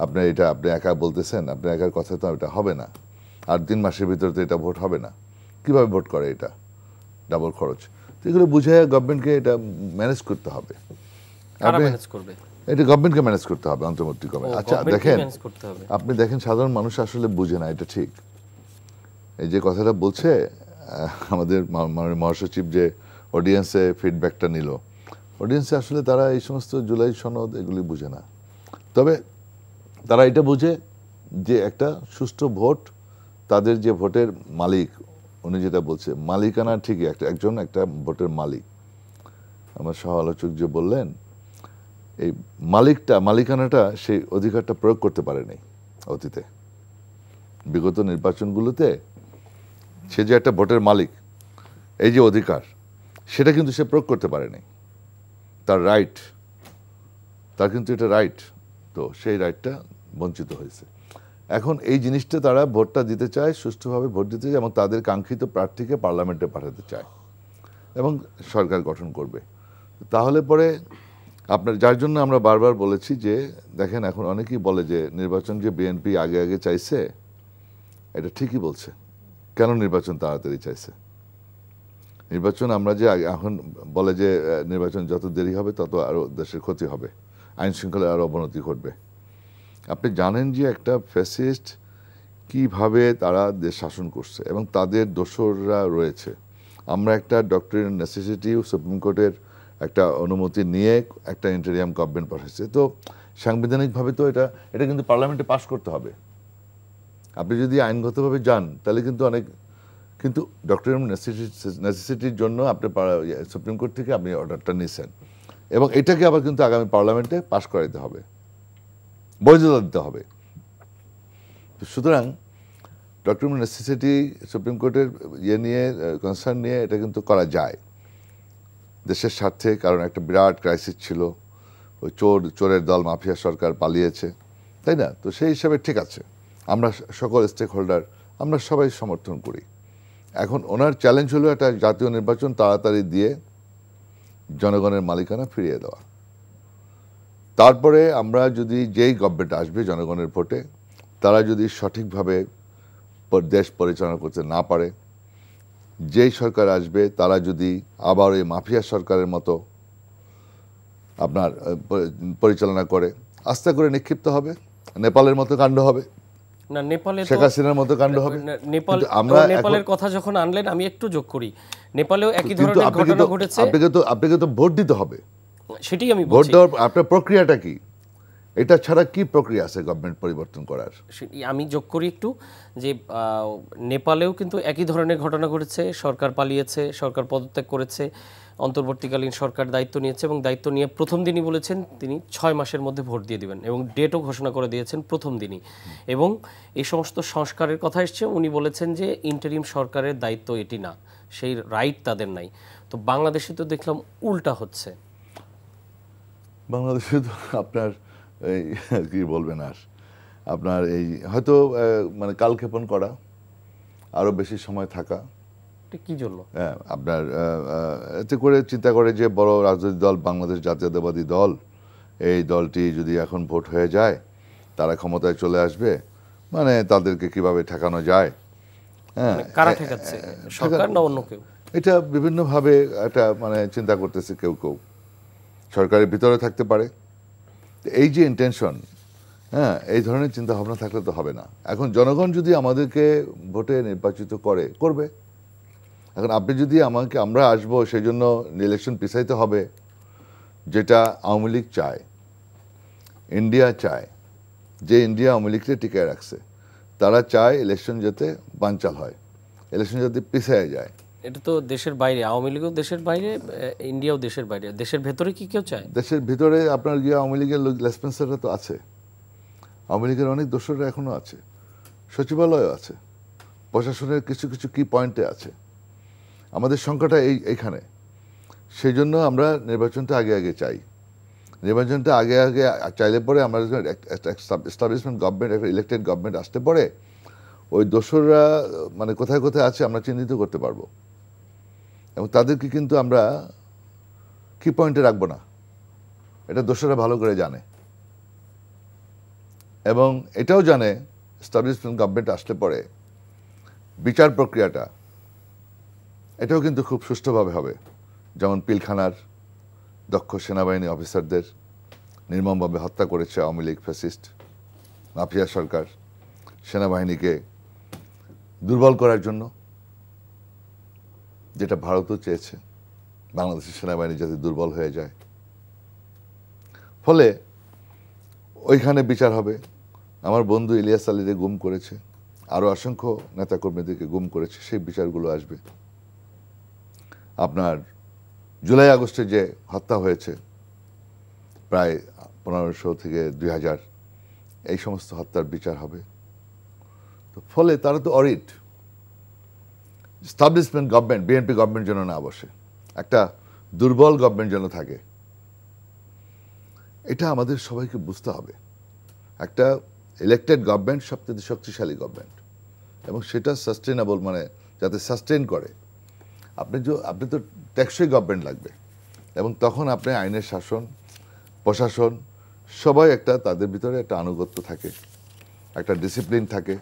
আপনি একা বলতেছেন, আপনার একার কথা তো এটা হবে না, আর 3 মাসের ভিতরে তো এটা ভোট হবে না, কিভাবে ভোট করে এটা, ডাবল খরচ। তো এগুলো বুঝে গভর্নমেন্টকে এটা ম্যানেজ করতে হবে। কারা ম্যানেজ করবে? এটা গভর্নমেন্টকে ম্যানেজ করতে হবে, অন্তর্বর্তী গভর্নমেন্ট। আচ্ছা দেখেন, হবে। আপনি দেখেন সাধারণ মানুষ আসলে বুঝে না, এটা ঠিক। এই যে কথাটা বলছে আমাদের মহাসচিব, যে অডিয়েন্সে ফিডব্যাকটা নিল, অডিয়েন্সে আসলে তারা এই সমস্ত জুলাই সনদ এগুলি বুঝে না। তবে তারা এটা বুঝে যে একটা সুষ্ঠু ভোট, তাদের যে ভোটের মালিক, উনি যেটা বলছে মালিকানা, ঠিকই একজন একটা ভোটের মালিক। আমার সহ আলোচক যে বললেন, এই মালিকানাটা সেই অধিকারটা প্রয়োগ করতে পারেনি অতীতে। বিগত নির্বাচনগুলোতে সে যে একটা ভোটের মালিক, এই যে অধিকার, সেটা কিন্তু সে প্রয়োগ করতে পারেনি। তার রাইট, তার কিন্তু এটা রাইট, তো সেই রাইটটা বঞ্চিত হয়েছে। এখন এই জিনিসটা তারা ভোটটা দিতে চায়, সুষ্ঠুভাবে ভোট দিতে চায় এবং তাদের কাঙ্ক্ষিত প্রার্থীকে পার্লামেন্টে পাঠাতে চায় এবং সরকার গঠন করবে। তাহলে পরে আপনার, যার জন্য আমরা বারবার বলেছি যে দেখেন, এখন অনেকেই বলে যে নির্বাচন যে বিএনপি আগে চাইছে, এটা ঠিকই বলছে। কেন নির্বাচন তাড়াতাড়ি চাইছে? নির্বাচন আমরা যে এখন বলে যে নির্বাচন যত দেরি হবে তত আরও দেশের ক্ষতি হবে, আইন শৃঙ্খলার আরও অবনতি ঘটবে। আপনি জানেন যে একটা ফ্যাসিস্ট কিভাবে তারা দেশ শাসন করছে এবং তাদের দোসররা রয়েছে। আমরা একটা ডক্টরিন নেসেসিটি সুপ্রিম কোর্টের একটা অনুমতি নিয়ে একটা ইন্টারিয়াম গভর্নমেন্ট পাঠাচ্ছে। তো সাংবিধানিকভাবে তো এটা কিন্তু পার্লামেন্টে পাস করতে হবে। আপনি যদি আইনগতভাবে যান তাহলে কিন্তু কিন্তু ডক্টরিন নেসেসিটির জন্য আপনি সুপ্রিম কোর্ট থেকে আপনি অর্ডারটা নিয়েছেন এবং এটাকে আবার কিন্তু আগামী পার্লামেন্টে পাস করাইতে হবে, বৈধতা দিতে হবে। সুতরাং ডক্টরিন নেসেসিটি সুপ্রিম কোর্টের নিয়ে কনসার্ন নিয়ে এটা কিন্তু করা যায় দেশের স্বার্থে। কারণ একটা বিরাট ক্রাইসিস ছিল, ওই চোরের দল মাফিয়া সরকার পালিয়েছে, তাই না? তো সেই হিসাবে ঠিক আছে, আমরা সকল স্টেক হোল্ডার আমরা সবাই সমর্থন করি। এখন ওনার চ্যালেঞ্জ হলো একটা জাতীয় নির্বাচন তাড়াতাড়ি দিয়ে জনগণের মালিকানা ফিরিয়ে দেওয়া। তারপরে আমরা যদি যেই গভর্নমেন্ট আসবে জনগণের ভোটে, তারা যদি সঠিকভাবে দেশ পরিচালনা করতে না পারে, যেই সরকার আসবে তারা যদি আবার ওই মাফিয়া সরকারের মতো আপনার পরিচালনা করে, আস্থা করে নিক্ষিপ্ত হবে, নেপালের মতো কাণ্ড হবে, না নেপালে শেখ হাসিনার মতো কাণ্ড হবে। নেপালের কথা যখন আনলেন আমি একটু যোগ করি, নেপালেও একই ধরনের ঘটনা ঘটেছে। আপনাকে তো ভোট দিতে হবে, সেটাই আমি ভোট বলছি। দেওয়ার আপনার প্রক্রিয়াটা কি? এটা ছাড়া কি প্রক্রিয়া আছে গভর্নমেন্ট পরিবর্তন করার? আমি যোগ করি একটু যে নেপালেও কিন্তু একই ধরনের ঘটনা ঘটেছে। সরকার পালিয়েছে, সরকার পদত্যাগ করেছে, অন্তর্বর্তীকালীন সরকার দায়িত্ব নিয়েছে এবং দায়িত্ব নিয়ে প্রথম দিনই বলেছেন তিনি 6 মাসের মধ্যে ভোট দিয়ে দিবেন এবং ডেটও ঘোষণা করে দিয়েছেন প্রথম দিনই। এবং এই সমস্ত সংস্কারের কথা এসছে, উনি বলেছেন যে ইন্টারিম সরকারের দায়িত্ব এটি না, সেই রাইট তাদের নাই। তো বাংলাদেশে তো দেখলাম উল্টা হচ্ছে। বাংলাদেশে তো আপনার এই কি বলবেন, আর আপনার এই হয়তো মানে কালক্ষেপণ করা, আরও বেশি সময় থাকা, কি জন্য আপনার এতে করে চিন্তা করে যে বড় রাজনৈতিক দল বাংলাদেশ জাতীয়তাবাদী দল, এই দলটি যদি এখন ভোট হয়ে যায় তারা ক্ষমতায় চলে আসবে, মানে তাদেরকে কিভাবে ঠেকানো যায়। হ্যাঁ, কারা ঠেকাচ্ছে, সরকার না অন্য কেউ? এটা বিভিন্নভাবে একটা মানে চিন্তা করতেছে কেউ কেউ, সরকারের ভিতরে থাকতে পারে। এই যে ইন্টেনশন, হ্যাঁ, এই ধরনের চিন্তা ভাবনা থাকলে তো হবে না। এখন জনগণ যদি আমাদেরকে ভোটে নির্বাচিত করবে। এখন আপনি যদি আমরা আসবো সেই জন্য ইলেকশন পিছাইতে হবে, যেটা আওয়ামী লীগ চায়, ইন্ডিয়া চায়, যে ইন্ডিয়া আওয়ামী লীগকে টিকায় রাখছে, তারা চায় ইলেকশন যাতে বানচাল হয়, ইলেকশন যাতে পিছিয়ে যায়। এটা তো দেশের বাইরে, আওয়ামী লীগও দেশের বাইরে, ইন্ডিয়াও দেশের বাইরে, দেশের ভেতরে কি কেউ চায়? দেশের ভিতরে আপনার গিয়ে আওয়ামী লীগের লেসপেন্সাররা তো আছে, আওয়ামী লীগের অনেক দোসররা এখনো আছে, সচিবালয় আছে, প্রশাসনের কিছু কিছু কি পয়েন্টে আছে। আমাদের সংখ্যাটা এইখানে, সেই জন্য আমরা নির্বাচনটা আগে আগে চাই। নির্বাচনটা আগে আগে চাইলে পরে আমরা একটা এস্টাবলিশমেন্ট গভর্নমেন্ট, একটা ইলেক্টেড গভর্নমেন্ট আসতে পরে ওই দোসররা মানে কোথায় কোথায় আছে আমরা চিহ্নিত করতে পারবো, এবং তাদেরকে কিন্তু আমরা কি পয়েন্টে রাখবো না, এটা দোসররা ভালো করে জানে। এবং এটাও জানে এস্টাবলিশমেন্ট গভর্নমেন্ট আসলে পরে বিচার প্রক্রিয়াটা এটাও কিন্তু খুব সুষ্ঠুভাবে হবে। যেমন পিলখানার দক্ষ সেনাবাহিনী অফিসারদের নির্মমভাবে হত্যা করেছে আওয়ামী লীগ ফ্যাসিস্ট মাফিয়া সরকার, সেনাবাহিনীকে দুর্বল করার জন্য, যেটা ভারতও চেয়েছে বাংলাদেশের সেনাবাহিনী যাতে দুর্বল হয়ে যায়। ফলে ওইখানে বিচার হবে। আমার বন্ধু ইলিয়াস আলীরে গুম করেছে, আরও অসংখ্য নেতাকর্মীদেরকে গুম করেছে, সেই বিচারগুলো আসবে। আপনার জুলাই আগস্টে যে হত্যা হয়েছে প্রায় 1500 থেকে 2000, এই সমস্ত হত্যার বিচার হবে। তো ফলে তারা তো audit, establishment government, BNP government যেন না বসে, একটা দুর্বল গভর্নমেন্ট যেন থাকে, এটা আমাদের সবাইকে বুঝতে হবে। একটা ইলেক্টেড গভর্নমেন্ট সবচেয়ে শক্তিশালী গভর্নমেন্ট, এবং সেটা সাস্টেনেবল, মানে যাতে সাস্টেন করে। আপনি তো টেকসই গভর্নমেন্ট লাগবে, এবং তখন আপনি আইনের শাসন, প্রশাসন সবাই একটা তাদের ভিতরে একটা আনুগত্য থাকে, একটা ডিসিপ্লিন থাকে।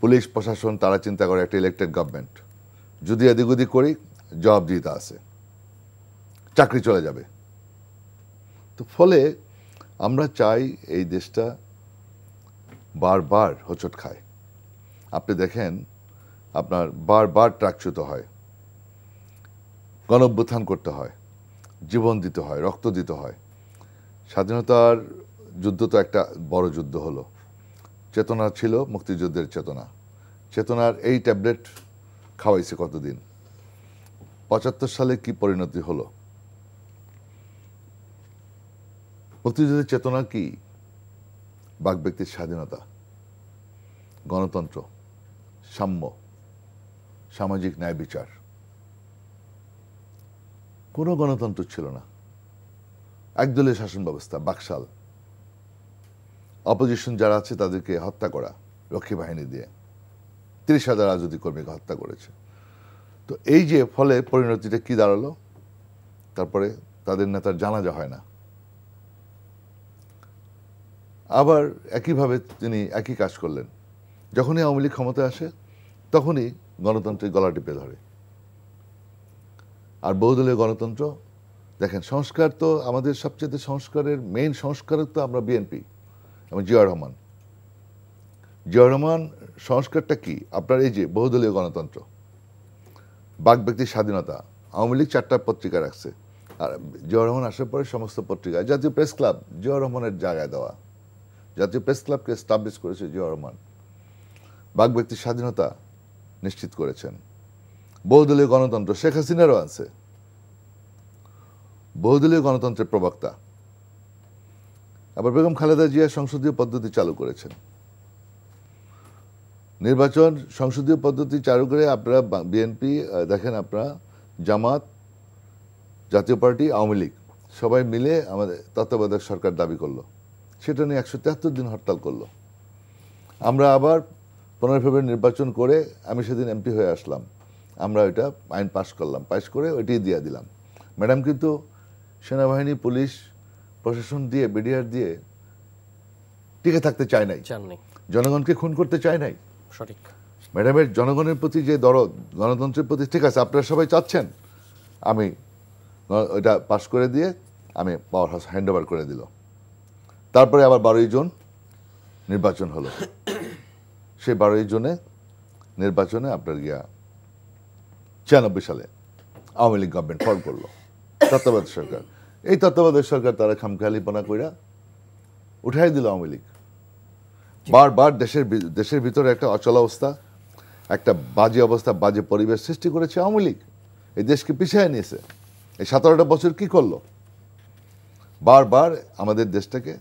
পুলিশ প্রশাসন তারা চিন্তা করে একটা ইলেক্টেড গভর্নমেন্ট যদি এদিক ওদিক করি জবাবদিহিতা আছে, চাকরি চলে যাবে। তো ফলে আমরা চাই এই দেশটা বারবার হোঁচট খায়। আপনি দেখেন আপনার বারবার ট্রাকচ্যুত হয়, গণঅভ্যুত্থান করতে হয়, জীবন দিতে হয়, রক্ত দিতে হয়। স্বাধীনতার যুদ্ধ তো একটা বড় যুদ্ধ হলো, চেতনা ছিল মুক্তিযুদ্ধের চেতনার এই ট্যাবলেট খাওয়াইছে কতদিন। 75 সালে কি পরিণতি হলো? মুক্তিযুদ্ধের চেতনা কি? বাক ব্যক্তির স্বাধীনতা, গণতন্ত্র, সাম্য, সামাজিক ন্যায় বিচার। কোনো গণতন্ত্র ছিল না, একদলীয় শাসন ব্যবস্থা, বাকশাল, অপোজিশন যারা আছে তাদেরকে হত্যা করা রক্ষী বাহিনী দিয়ে, 30,000 রাজনৈতিক কর্মীকে হত্যা করেছে। তো এই যে ফলে পরিণতিটা কি দাঁড়ালো? তারপরে তাদের নেতার জানাজা হয় না। আবার একইভাবে তিনি একই কাজ করলেন, যখনই আওয়ামী লীগ ক্ষমতায় আসে তখনই গণতন্ত্রের গলা টিপে ধরে। আর বহুদলীয় গণতন্ত্র, দেখেন সংস্কার তো আমাদের সবচেয়ে সংস্কারের মেইন সংস্কারক তো আমরা বিএনপি এবং জিয়াউর রহমান। সংস্কারটা কি? আপনার এই যে বহুদলীয় গণতন্ত্র, বাক ব্যক্তির স্বাধীনতা। আওয়ামী লীগ 4টা পত্রিকা রাখছে, আর জিয়াউর রহমান আসার পরে সমস্ত পত্রিকা, জাতীয় প্রেস ক্লাব জিয়াউর রহমানের জায়গায় দেওয়া, জাতীয় প্রেস ক্লাবকে এস্টাবলিশ করেছে জিয়াউর রহমান, বাক ব্যক্তির স্বাধীনতা নিশ্চিত করেছেন। বহুদলীয় গণতন্ত্র শেখ হাসিনারও আছে, বহুদলীয় গণতন্ত্রের প্রবক্তা। আবার বেগম খালেদা জিয়া সংসদীয় পদ্ধতি চালু করেছেন। নির্বাচন সংসদীয় পদ্ধতি চালু করে আপনারা বিএনপি দেখেন, আপনারা জামাত, জাতীয় পার্টি, আওয়ামী লীগ সবাই মিলে আমাদের তত্ত্বাবধায়ক সরকার দাবি করলো, সেটা নিয়ে 173 দিন হরতাল করলো। আমরা আবার 15 ফেব্রুয়ারি নির্বাচন করে আমি সেদিন এমপি হয়ে আসলাম, আমরা ওইটা আইন পাশ করলাম, পাশ করে ওইটাই দিয়ে দিলাম। ম্যাডাম কিন্তু সেনাবাহিনী, পুলিশ, প্রশাসন দিয়ে, বিডিআর দিয়ে টিকে থাকতে চায় নাই, জনগণকে খুন করতে চায় নাই। সঠিক। ম্যাডামের জনগণের প্রতি যে দরদ, গণতন্ত্রের প্রতি, ঠিক আছে আপনারা সবাই চাচ্ছেন, আমি ওইটা পাশ করে দিয়ে আমি পাওয়ার হাউস হ্যান্ড ওভার করে দিল। তারপরে আবার 12ই জুন নির্বাচন হলো, সেই 12ই জুনে নির্বাচনে আপনার গিয়া 96 সালে আওয়ামী লীগ গভর্নমেন্ট ফর্ম করলো, তত্ত্বাবধায়ক সরকার। এই তত্ত্বাবধায়ক সরকার তারা খামখেয়ালিপনা কইরা উঠাই দিল আওয়ামী লীগ। বারবার দেশের ভিতরে একটা অচলাবস্থা, একটা বাজে অবস্থা, বাজে পরিবেশ সৃষ্টি করেছে আওয়ামী লীগ। এই দেশকে পিছিয়ে নিয়েছে। এই 17টা বছর কি করলো? বারবার আমাদের দেশটাকে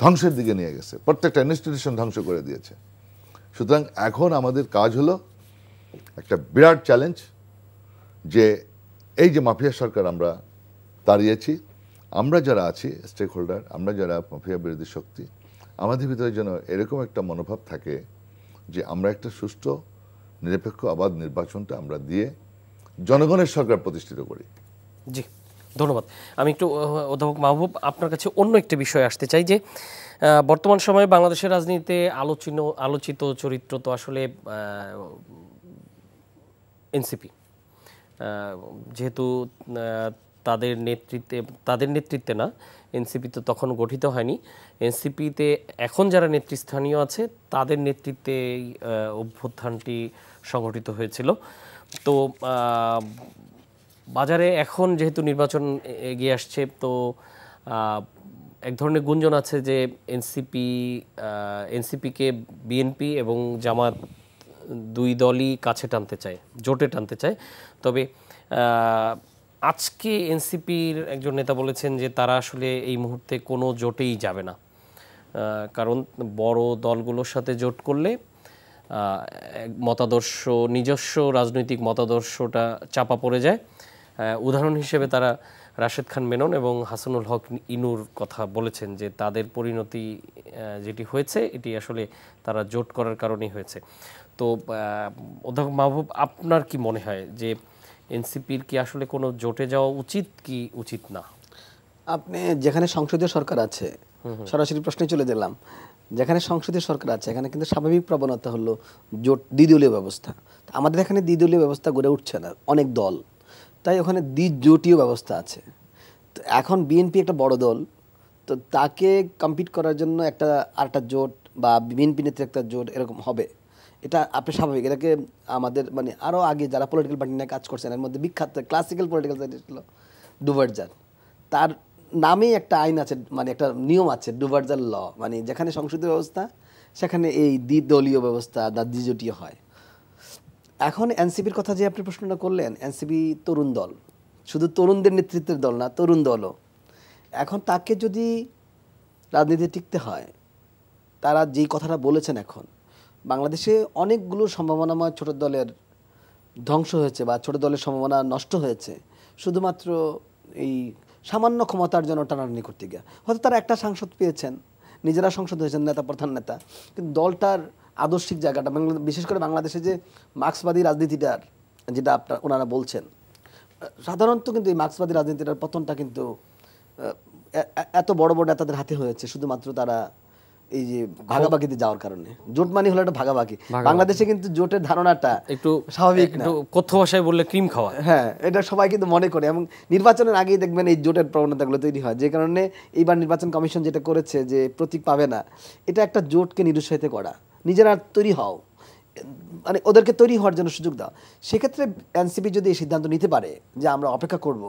ধ্বংসের দিকে নিয়ে গেছে, প্রত্যেকটা ইনস্টিটিউশন ধ্বংস করে দিয়েছে। সুতরাং এখন আমাদের কাজ হলো একটা বিরাট চ্যালেঞ্জ, যে এই যে মাফিয়া সরকার আমরা দাঁড়িয়েছি, আমরা যারা আছি স্টেক হোল্ডার, আমরা যারা মাফিয়া বিরোধী শক্তি, আমাদের ভিতরে যেন এরকম একটা মনোভাব থাকে যে আমরা একটা সুষ্ঠু নিরপেক্ষ অবাধ নির্বাচনটা আমরা দিয়ে জনগণের সরকার প্রতিষ্ঠিত করি। জি, ধন্যবাদ। আমি একটু অধ্যাপক মাহবুব আপনার কাছে অন্য একটি বিষয় আসতে চাই, যে বর্তমান সময়ে বাংলাদেশের রাজনীতিতে আলোচিত চরিত্র তো আসলে এনসিপি, যেহেতু তাদের নেতৃত্বে না, এনসিপি তো তখন গঠিত হয়নি, এনসিপিতে এখন যারা নেতৃস্থানীয় আছে তাদের নেতৃত্বে অভ্যুত্থানটি সংগঠিত হয়েছিল। তো বাজারে এখন যেহেতু নির্বাচন এগিয়ে আসছে, তো এক ধরনের গুঞ্জন আছে যে এনসিপিকে বিএনপি এবং জামাত দুই দলই কাছে টানতে চায়, জোটে টানতে চায়। তবে আজকে এনসিপির একজন নেতা বলেছেন যে তারা আসলে এই মুহূর্তে কোনো জোটেই যাবে না, কারণ বড় দলগুলোর সাথে জোট করলে নিজস্ব রাজনৈতিক মতাদর্শটা চাপা পড়ে যায়। উদাহরণ হিসেবে তারা রাশেদ খান মেনন এবং হাসানুল হক ইনুর কথা বলেছেন যে তাদের পরিণতি যেটি হয়েছে এটি আসলে তারা জোট করার কারণেই হয়েছে। তো অধ্যাপক মাহবুব, আপনার কি মনে হয় যে এনসিপির কি আসলে কোনো জোটে যাওয়া উচিত কি উচিত না? আপনি যেখানে সংসদীয় সরকার আছে, সরাসরি প্রশ্নে চলে গেলাম, যেখানে সংসদীয় সরকার আছে এখানে কিন্তু স্বাভাবিক প্রবণতা হলো জোট, দ্বিদলীয় ব্যবস্থা। আমাদের এখানে দ্বিদলীয় ব্যবস্থা গড়ে উঠছে না, অনেক দল, তাই ওখানে দ্বিজোটীয় ব্যবস্থা আছে। তো এখন বিএনপি একটা বড় দল, তো তাকে কম্পিট করার জন্য আরেকটা জোট বা বিএনপি নেতৃত্বে একটা জোট এরকম হবে, এটা আপনি স্বাভাবিক। এটাকে আমাদের মানে আরও আগে যারা পলিটিক্যাল পার্টি নিয়ে কাজ করছেন এর মধ্যে বিখ্যাত ক্লাসিক্যাল পলিটিক্যাল পার্টি ছিল ডুভার্জার, তার নামেই একটা আইন আছে, মানে একটা নিয়ম আছে ডুভার্জার ল, মানে যেখানে সংসদীয় ব্যবস্থা সেখানে এই দ্বিদলীয় ব্যবস্থা বা দ্বিজোটীয় হয়। এখন এনসিপির কথা যে আপনি প্রশ্নটা করলেন, এনসিপি তরুণ দল, শুধু তরুণদের নেতৃত্বের দল না, তরুণ দলও। এখন তাকে যদি রাজনীতিতে টিকতে হয়, তারা যেই কথাটা বলেছেন, এখন বাংলাদেশে অনেকগুলো সম্ভাবনাময় ছোট দলের ধ্বংস হয়েছে বা ছোট দলের সম্ভাবনা নষ্ট হয়েছে শুধুমাত্র এই সামান্য ক্ষমতার জন্য টানাটানি করতে গিয়ে। হয়তো তারা একটা সাংসদ পেয়েছেন, নিজেরা সংসদ হয়েছেন, নেতা প্রধান নেতা, কিন্তু দলটার আদর্শিক জায়গাটা বিশেষ করে বাংলাদেশে যে মার্ক্সবাদী রাজনীতিটার যেটা ওনারা বলছেন, সাধারণত কিন্তু এই মার্ক্সবাদী রাজনীতিটার পতনটা কিন্তু এত বড় বড় নেতাদের হাতে হয়েছে শুধুমাত্র তারা এই যে ভাগাভাগিতে যাওয়ার কারণে। জোট মানে হলো একটা ভাগাভাগি। বাংলাদেশে কিন্তু জোটের ধারণাটা একটু স্বাভাবিক না, কথ্য ভাষায় বললে ক্রিম খাওয়া। হ্যাঁ, এটা সবাই কিন্তু মনে করে, এবং নির্বাচনের আগেই দেখবেন এই জোটের প্রবণতাগুলো তৈরি হয়। যে কারণে এইবার নির্বাচন কমিশন যেটা করেছে যে প্রতীক পাবে না, এটা একটা জোটকে নিরুৎসাহিত করা, নিজেরা তৈরি হও, মানে ওদেরকে তৈরি হওয়ার জন্য সুযোগ দাও। সেক্ষেত্রে এনসিপি যদি এই সিদ্ধান্ত নিতে পারে যে আমরা অপেক্ষা করব,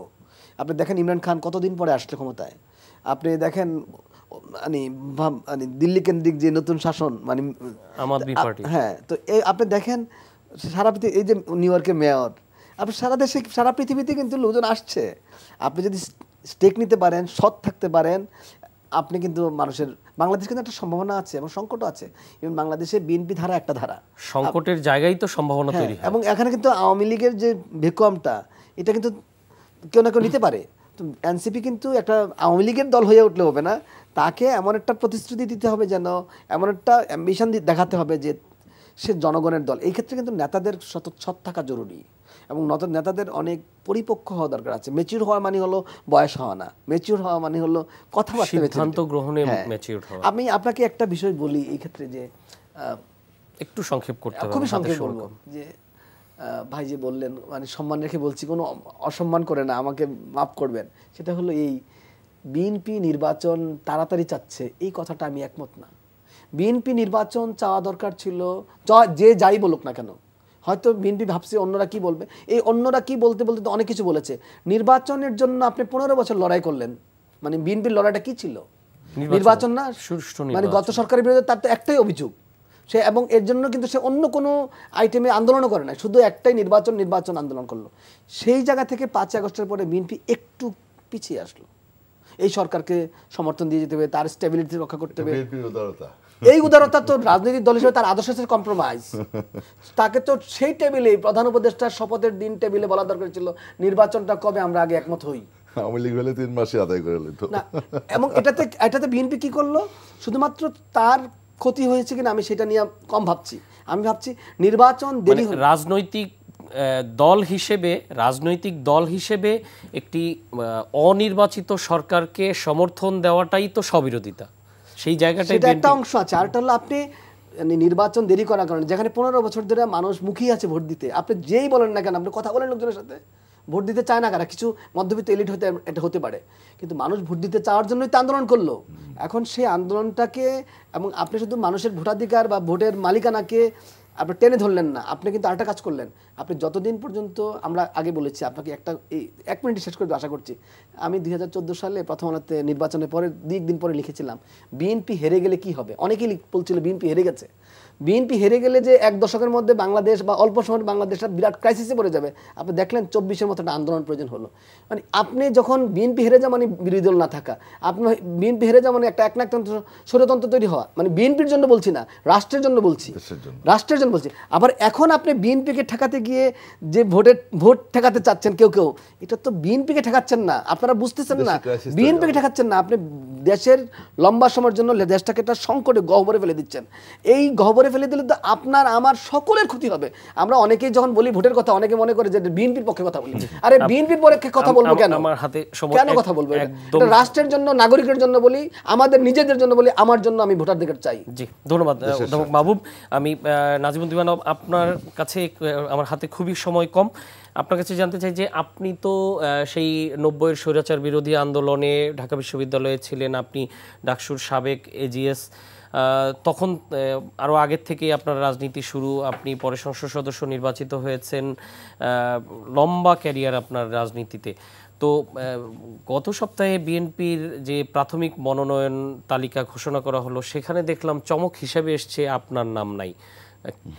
আপনি দেখেন ইমরান খান কতদিন পরে আসলে ক্ষমতায়, আপনি দেখেন মানে দিল্লি কেন্দ্রিক যে নতুন শাসন, মানে হ্যাঁ, তো আপনি দেখেন সারা পৃথিবী, এই যে নিউ ইয়র্কের মেয়র, আপনি সারা দেশে সারা পৃথিবীতে কিন্তু লোকজন আসছে। আপনি যদি স্টেক নিতে পারেন, সৎ থাকতে পারেন, আপনি কিন্তু মানুষের, বাংলাদেশ কিন্তু একটা সম্ভাবনা আছে এবং সংকটও আছে। এবং বাংলাদেশে বিএনপি ধারা একটা ধারা, সংকটের জায়গায় তো সম্ভাবনা তৈরি হয়, এবং এখানে কিন্তু আওয়ামী লীগের যে ভ্যাকুয়ামটা, এটা কিন্তু কেউ না কেউ নিতে পারে। তো এনসিপি কিন্তু একটা আওয়ামী লীগের দল হয়ে উঠলে হবে না, তাকে এমন একটা প্রতিশ্রুতি দিতে হবে, যেন এমন একটা অ্যাম্বিশন দেখাতে হবে যে সে জনগণের দল। এই ক্ষেত্রে কিন্তু নেতাদের সৎ থাকা জরুরি, এবং নেতাদের অনেক পরিপক্ক হওয়া দরকার আছে। ম্যাচিউর হওয়া মানে হলো বয়স হওয়া না, ম্যাচিউর হওয়া মানে হলো কথাবার্তা, সিদ্ধান্ত গ্রহণে ম্যাচিউর হওয়া। আমি আপনাকে একটা বিষয় বলি এই ক্ষেত্রে, যে একটু সংক্ষেপ করতে হবে, খুবই সংক্ষেপ বলবো, যে ভাই যে বললেন, মানে সম্মান রেখে বলছি, কোনো অসম্মান করে না, আমাকে মাফ করবেন, সেটা হলো এই বিএনপি নির্বাচন তাড়াতাড়ি চাচ্ছে, এই কথাটা আমি একমত না। বিএনপি নির্বাচন চাওয়া দরকার ছিল, যে যাই বলুক না কেন। হয়তো বিএনপি ভাবছে অন্যরা কি বলবে, এই অন্যরা কি বলতে বলতে তো অনেক কিছু বলেছে। নির্বাচনের জন্য আপনি 15 বছর লড়াই করলেন, মানে বিএনপির লড়াইটা কি ছিল? নির্বাচন না, মানে গত সরকারের বিরুদ্ধে তার তো একটাই অভিযোগ সে, এবং এর জন্য কিন্তু সে অন্য কোনো আইটেমে আন্দোলনও করে না, শুধু একটাই নির্বাচন আন্দোলন করলো। সেই জায়গা থেকে 5 আগস্টের পরে বিএনপি একটু পিছিয়ে আসলো। এই সরকারকে সমর্থন দিয়ে যেতে হবে, তার স্টেবিলিটি রক্ষা করতে হবে। এই উদারতা তো রাজনৈতিক দল হিসেবে তার আদর্শের কম্প্রোমাইজ। তাকে তো সেই টেবিলে, প্রধান উপদেষ্টার শপথের দিন টেবিলে বলা দরকার ছিল নির্বাচনটা কবে আমরা আগে একমত হই। আওয়ামী লীগ হলে 3 মাসে আদায় করে নিত না, এবং এটাতে বিএনপি কি করলো, শুধুমাত্র তার ক্ষতি হয়েছে কিনা আমি সেটা নিয়ে কম ভাবছি। আমি ভাবছি নির্বাচন দেরি হলো। রাজনৈতিক দল হিসেবে একটি অনির্বাচিত সরকারকে সমর্থন দেওয়াটাই তো স্ববিরোধিতা। সেই জায়গাটাই সেটা একটা অংশ আছে। আরটা হলো আপনি নির্বাচন দেরি করার কারণে, যেখানে 15 বছর ধরে মানুষ মুখিয়ে আছে ভোট দিতে, আপনি যেই বলেন না কেন, আপনি কথা বলেন লোকজনের সাথে, ভোট দিতে চায় না কারা, কিছু মধ্যবিত্ত এলিট এটা হতে পারে, কিন্তু মানুষ ভোট দিতে চাওয়ার জন্যই তো আন্দোলন করলো। এখন সেই আন্দোলনটাকে, এবং আপনি শুধু মানুষের ভোটাধিকার বা ভোটের মালিকানাকে আপনি টেনে ধরলেন না, আপনি কিন্তু আরেকটা কাজ করলেন। আপনি যতদিন পর্যন্ত, আমরা আগে বলেছি আপনাকে, এই 1 মিনিট শেষ করে আশা করছি, আমি 2014 সালে প্রথম আলোতে নির্বাচনের পরে 2 দিন পরে লিখেছিলাম বিএনপি হেরে গেলে কি হবে। অনেকেই বলছিল বিএনপি হেরে গেছে, বিএনপি হেরে গেলে যে 1 দশকের মধ্যে বাংলাদেশ বা অল্প সময়ের বাংলাদেশটা বিরাট ক্রাইসিসে পড়ে যাবে। আপনি দেখলেন 24-এর মতো একটা আন্দোলন প্রয়োজন হলো। মানে আপনি যখন বিএনপি হেরে যাওয়া মানে বিরোধী দল না থাকা, আপনি বিএনপি হেরে যাওয়া মানে একটা একনায়কতন্ত্র, স্বৈরতন্ত্র তৈরি হওয়া, মানে বিএনপির জন্য বলছি না, রাষ্ট্রের জন্য বলছি, রাষ্ট্রের জন্য বলছি। আবার এখন আপনি বিএনপিকে ঠেকাতে গিয়ে যে ভোট ঠেকাতে চাচ্ছেন কেউ, এটা তো বিএনপিকে ঠেকাচ্ছেন না, আপনারা বুঝতেছেন না, বিএনপিকে ঠেকাচ্ছেন না, আপনি দেশের লম্বা সময়ের জন্য দেশটাকে একটা সংকটে গহ্বরে ফেলে দিচ্ছেন। এই গহ্বরে ফেলে দিলে তো আপনার আমার সকলের ক্ষতি হবে। আমরা অনেকেই যখন বলি ভোটের কথা, অনেকে মনে করে যে বিএনপির পক্ষে কথা বলি। আরে বিএনপির পক্ষে কথা বলবো কেন? আমার হাতে কেন কথা বলবো? এটা রাষ্ট্রের জন্য, নাগরিকের জন্য বলি, আমাদের নিজেদের জন্য বলি, আমার জন্য আমি ভোটাধিকার চাই। জি, ধন্যবাদ অধ্যাপক মাহবুব। আমি নাজিমুদ্দিন, আপনার কাছে আমার হাতে খুবই সময় কম, আপনার কাছে জানতে চাই যে আপনি তো সেই 90-এর স্বৈরাচার বিরোধী আন্দোলনে ঢাকা বিশ্ববিদ্যালয়ে ছিলেন, আপনি ডাকসুর সাবেক এজিএস, তখন আরও আগের থেকেই আপনার রাজনীতি শুরু, আপনি পরে সংসদ সদস্য নির্বাচিত হয়েছেন, লম্বা ক্যারিয়ার আপনার রাজনীতিতে। তো গত সপ্তাহে বিএনপির যে প্রাথমিক মনোনয়ন তালিকা ঘোষণা করা হলো, সেখানে দেখলাম চমক হিসেবে এসছে আপনার নাম নাই।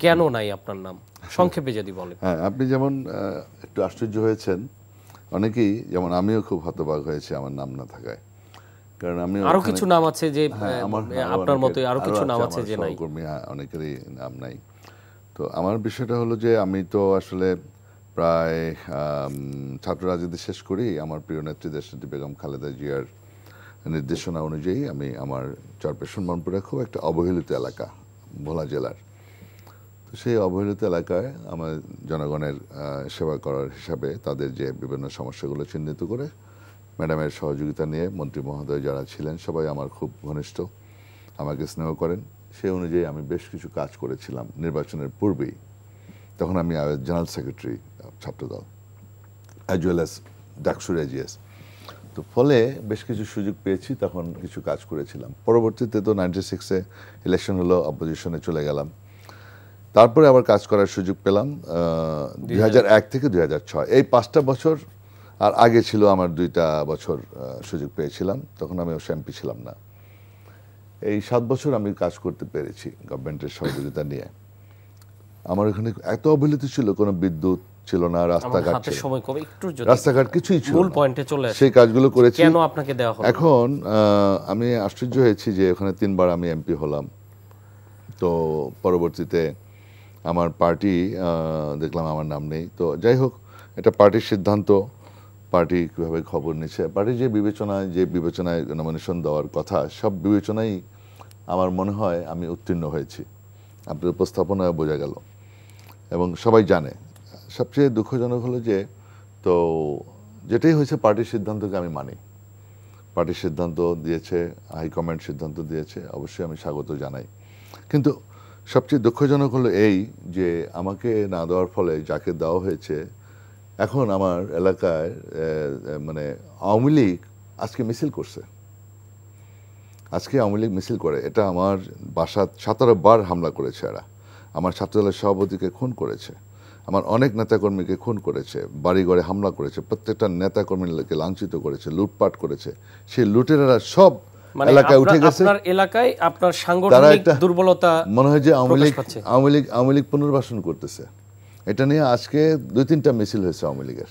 কেন নাই আপনার নাম, সংক্ষেপে যদি বলেন। হ্যাঁ, আপনি যেমন একটু আশ্চর্য হয়েছেন, অনেকেই যেমন আমিও খুব হতবাক হয়েছে আমার নাম না থাকায়, কারণ আমি আরো কিছু নাম আছে যে আপনার মতোই আরো কিছু নাম আছে যে নাই, অনেকেরই নাম নাই। তো আমার বিষয়টা হলো যে আমি তো আসলে প্রায় ছাত্র রাজনীতি শেষ করি আমার প্রিয় নেত্রী দেশনেত্রী বেগম খালেদা জিয়ার নির্দেশনা অনুযায়ী আমি আমার চরপেশন মনপুরা খুব একটা অবহেলিত এলাকা ভোলা জেলার, তো সেই অবহেলিত এলাকায় আমার জনগণের সেবা করার হিসাবে তাদের যে বিভিন্ন সমস্যাগুলো চিহ্নিত করে ম্যাডামের সহযোগিতা নিয়ে মন্ত্রী মহোদয় যারা ছিলেন সবাই আমার খুব ঘনিষ্ঠ, আমাকে স্নেহ করেন, সেই অনুযায়ী আমি বেশ কিছু কাজ করেছিলাম নির্বাচনের পূর্বেই। তখন আমি জেনারেল সেক্রেটারি ছাত্রদল অ্যাজ ওয়েল অ্যাজ ডাকসুর এজিএস, তো ফলে বেশ কিছু সুযোগ পেয়েছি, তখন কিছু কাজ করেছিলাম। পরবর্তীতে তো 96-এ ইলেকশন হলো, অপোজিশনে চলে গেলাম, তারপরে আবার কাজ করার সুযোগ পেলাম 2001 থেকে 2006, এই 5টা বছর। আর আগে ছিল আমার 2টা বছর সুযোগ পেয়েছিলাম, তখন আমি এমপি ছিলাম না। এই 7 বছর আমি কাজ করতে পেরেছি গভর্নমেন্টের সহযোগিতা নিয়ে। আমার এখানে এত অবহেলিত ছিল, কোনো বিদ্যুৎ ছিল না, রাস্তাঘাট কিছুই ছিল না, সেই কাজগুলো করেছি। কেন আপনাকে দেওয়া হলো? এখন আমি আশ্চর্য হয়েছি যে ওখানে 3বার আমি এমপি হলাম, তো পরবর্তীতে আমার পার্টি দেখলাম আমার নাম নেই। তো যাই হোক, এটা পার্টির সিদ্ধান্ত, পার্টি কীভাবে খবর নিচ্ছে, পার্টির যে বিবেচনায় নমিনেশন দেওয়ার কথা, সব বিবেচনাই আমার মনে হয় আমি উত্তীর্ণ হয়েছি। আপনার উপস্থাপনায় বোঝা গেল এবং সবাই জানে। সবচেয়ে দুঃখজনক হলো যে, তো যেটাই হয়েছে পার্টির সিদ্ধান্তকে আমি মানি, পার্টির সিদ্ধান্ত দিয়েছে, হাইকমান্ড সিদ্ধান্ত দিয়েছে, অবশ্যই আমি স্বাগত জানাই। কিন্তু সবচেয়ে দুঃখজনক হলো এই যে আমাকে না দেওয়ার ফলে যাকে দেওয়া হয়েছে, এখন আমার এলাকায় মানে আওয়ামী লীগ আজকে মিছিল করছে। আজকে আওয়ামী লীগ মিছিল করে, এটা আমার বাসা 17 বার হামলা করেছে এরা, আমার ছাত্রদলের সভাপতিকে খুন করেছে, আমার অনেক নেতাকর্মীকে খুন করেছে, বাড়িঘরে হামলা করেছে, প্রত্যেকটা নেতাকর্মীকে লাঞ্ছিত করেছে, লুটপাট করেছে। সেই লুটেরারা সব এলাকায় উঠে গেছে। আপনার এলাকায় আপনার সাংগঠনিক দুর্বলতা মনে হয় যে আওয়ামী লীগ পুনর্বাসন করতেছে। এটা নিয়ে আজকে 2-3টা মিছিল হয়েছে আওয়ামী লীগের।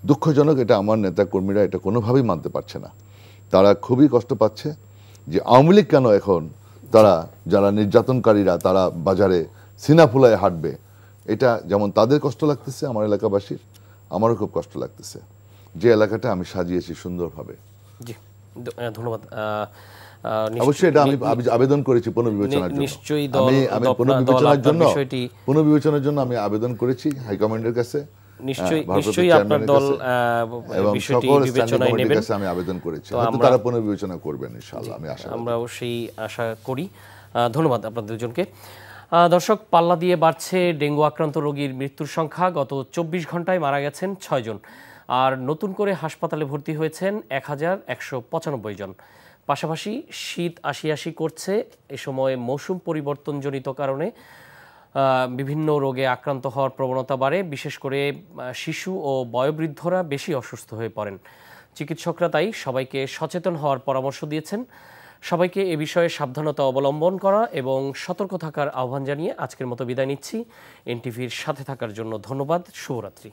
দুঃখজনক, এটা আমার নেতাকর্মীরা এটা কোনোভাবেই মানতে পারছে না। তারা খুবই কষ্ট পাচ্ছে যে আওয়ামী লীগ কেন এখন তারা যারা নির্যাতনকারীরা তারা বাজারে সিনাফুলায় হাঁটবে। এটা যেমন তাদের কষ্ট লাগতেছে, আমার এলাকাবাসীর, আমারও খুব কষ্ট লাগতেছে যে এলাকাটা আমি সাজিয়েছি সুন্দরভাবে। জি, ধন্যবাদ। অবশ্যই এটা আমি আবেদন করেছি পুনর্বিবেচনার জন্য। নিশ্চয়ই আমি পুনর্বিবেচনার জন্য আমি আবেদন করেছি হাইকমান্ডের কাছে। নিশ্চয়ই আপনার দল বিষয়টি বিবেচনায় নেবেন। আমি আবেদন করেছি, হয়তো তারা পুনর্বিবেচনা করবেন ইনশাআল্লাহ, আমি আশা করি। আমরা অবশ্যই আশা করি। ধন্যবাদ আপনাদের দুজনকে। দর্শক, পাল্লা দিয়ে বাড়ছে ডেঙ্গু আক্রান্ত রোগীর মৃত্যুর সংখ্যা। গত 24 ঘন্টায় মারা গেছেন 6 জন, আর নতুন করে হাসপাতালে ভর্তি হয়েছেন 1195 জন। পাশাপাশি শীত আসি করছে। এ সময় মৌসুম পরিবর্তনজনিত কারণে বিভিন্ন রোগে আক্রান্ত হওয়ার প্রবণতা বাড়ে। বিশেষ করে শিশু ও বয়োবৃদ্ধরা বেশি অসুস্থ হয়ে পড়েন। চিকিৎসকরা তাই সবাইকে সচেতন হওয়ার পরামর্শ দিয়েছেন। সবাইকে এ বিষয়ে সাবধানতা অবলম্বন করা এবং সতর্ক থাকার আহ্বান জানিয়ে আজকের মতো বিদায় নিচ্ছি। এনটিভির সাথে থাকার জন্য ধন্যবাদ। শুভরাত্রি।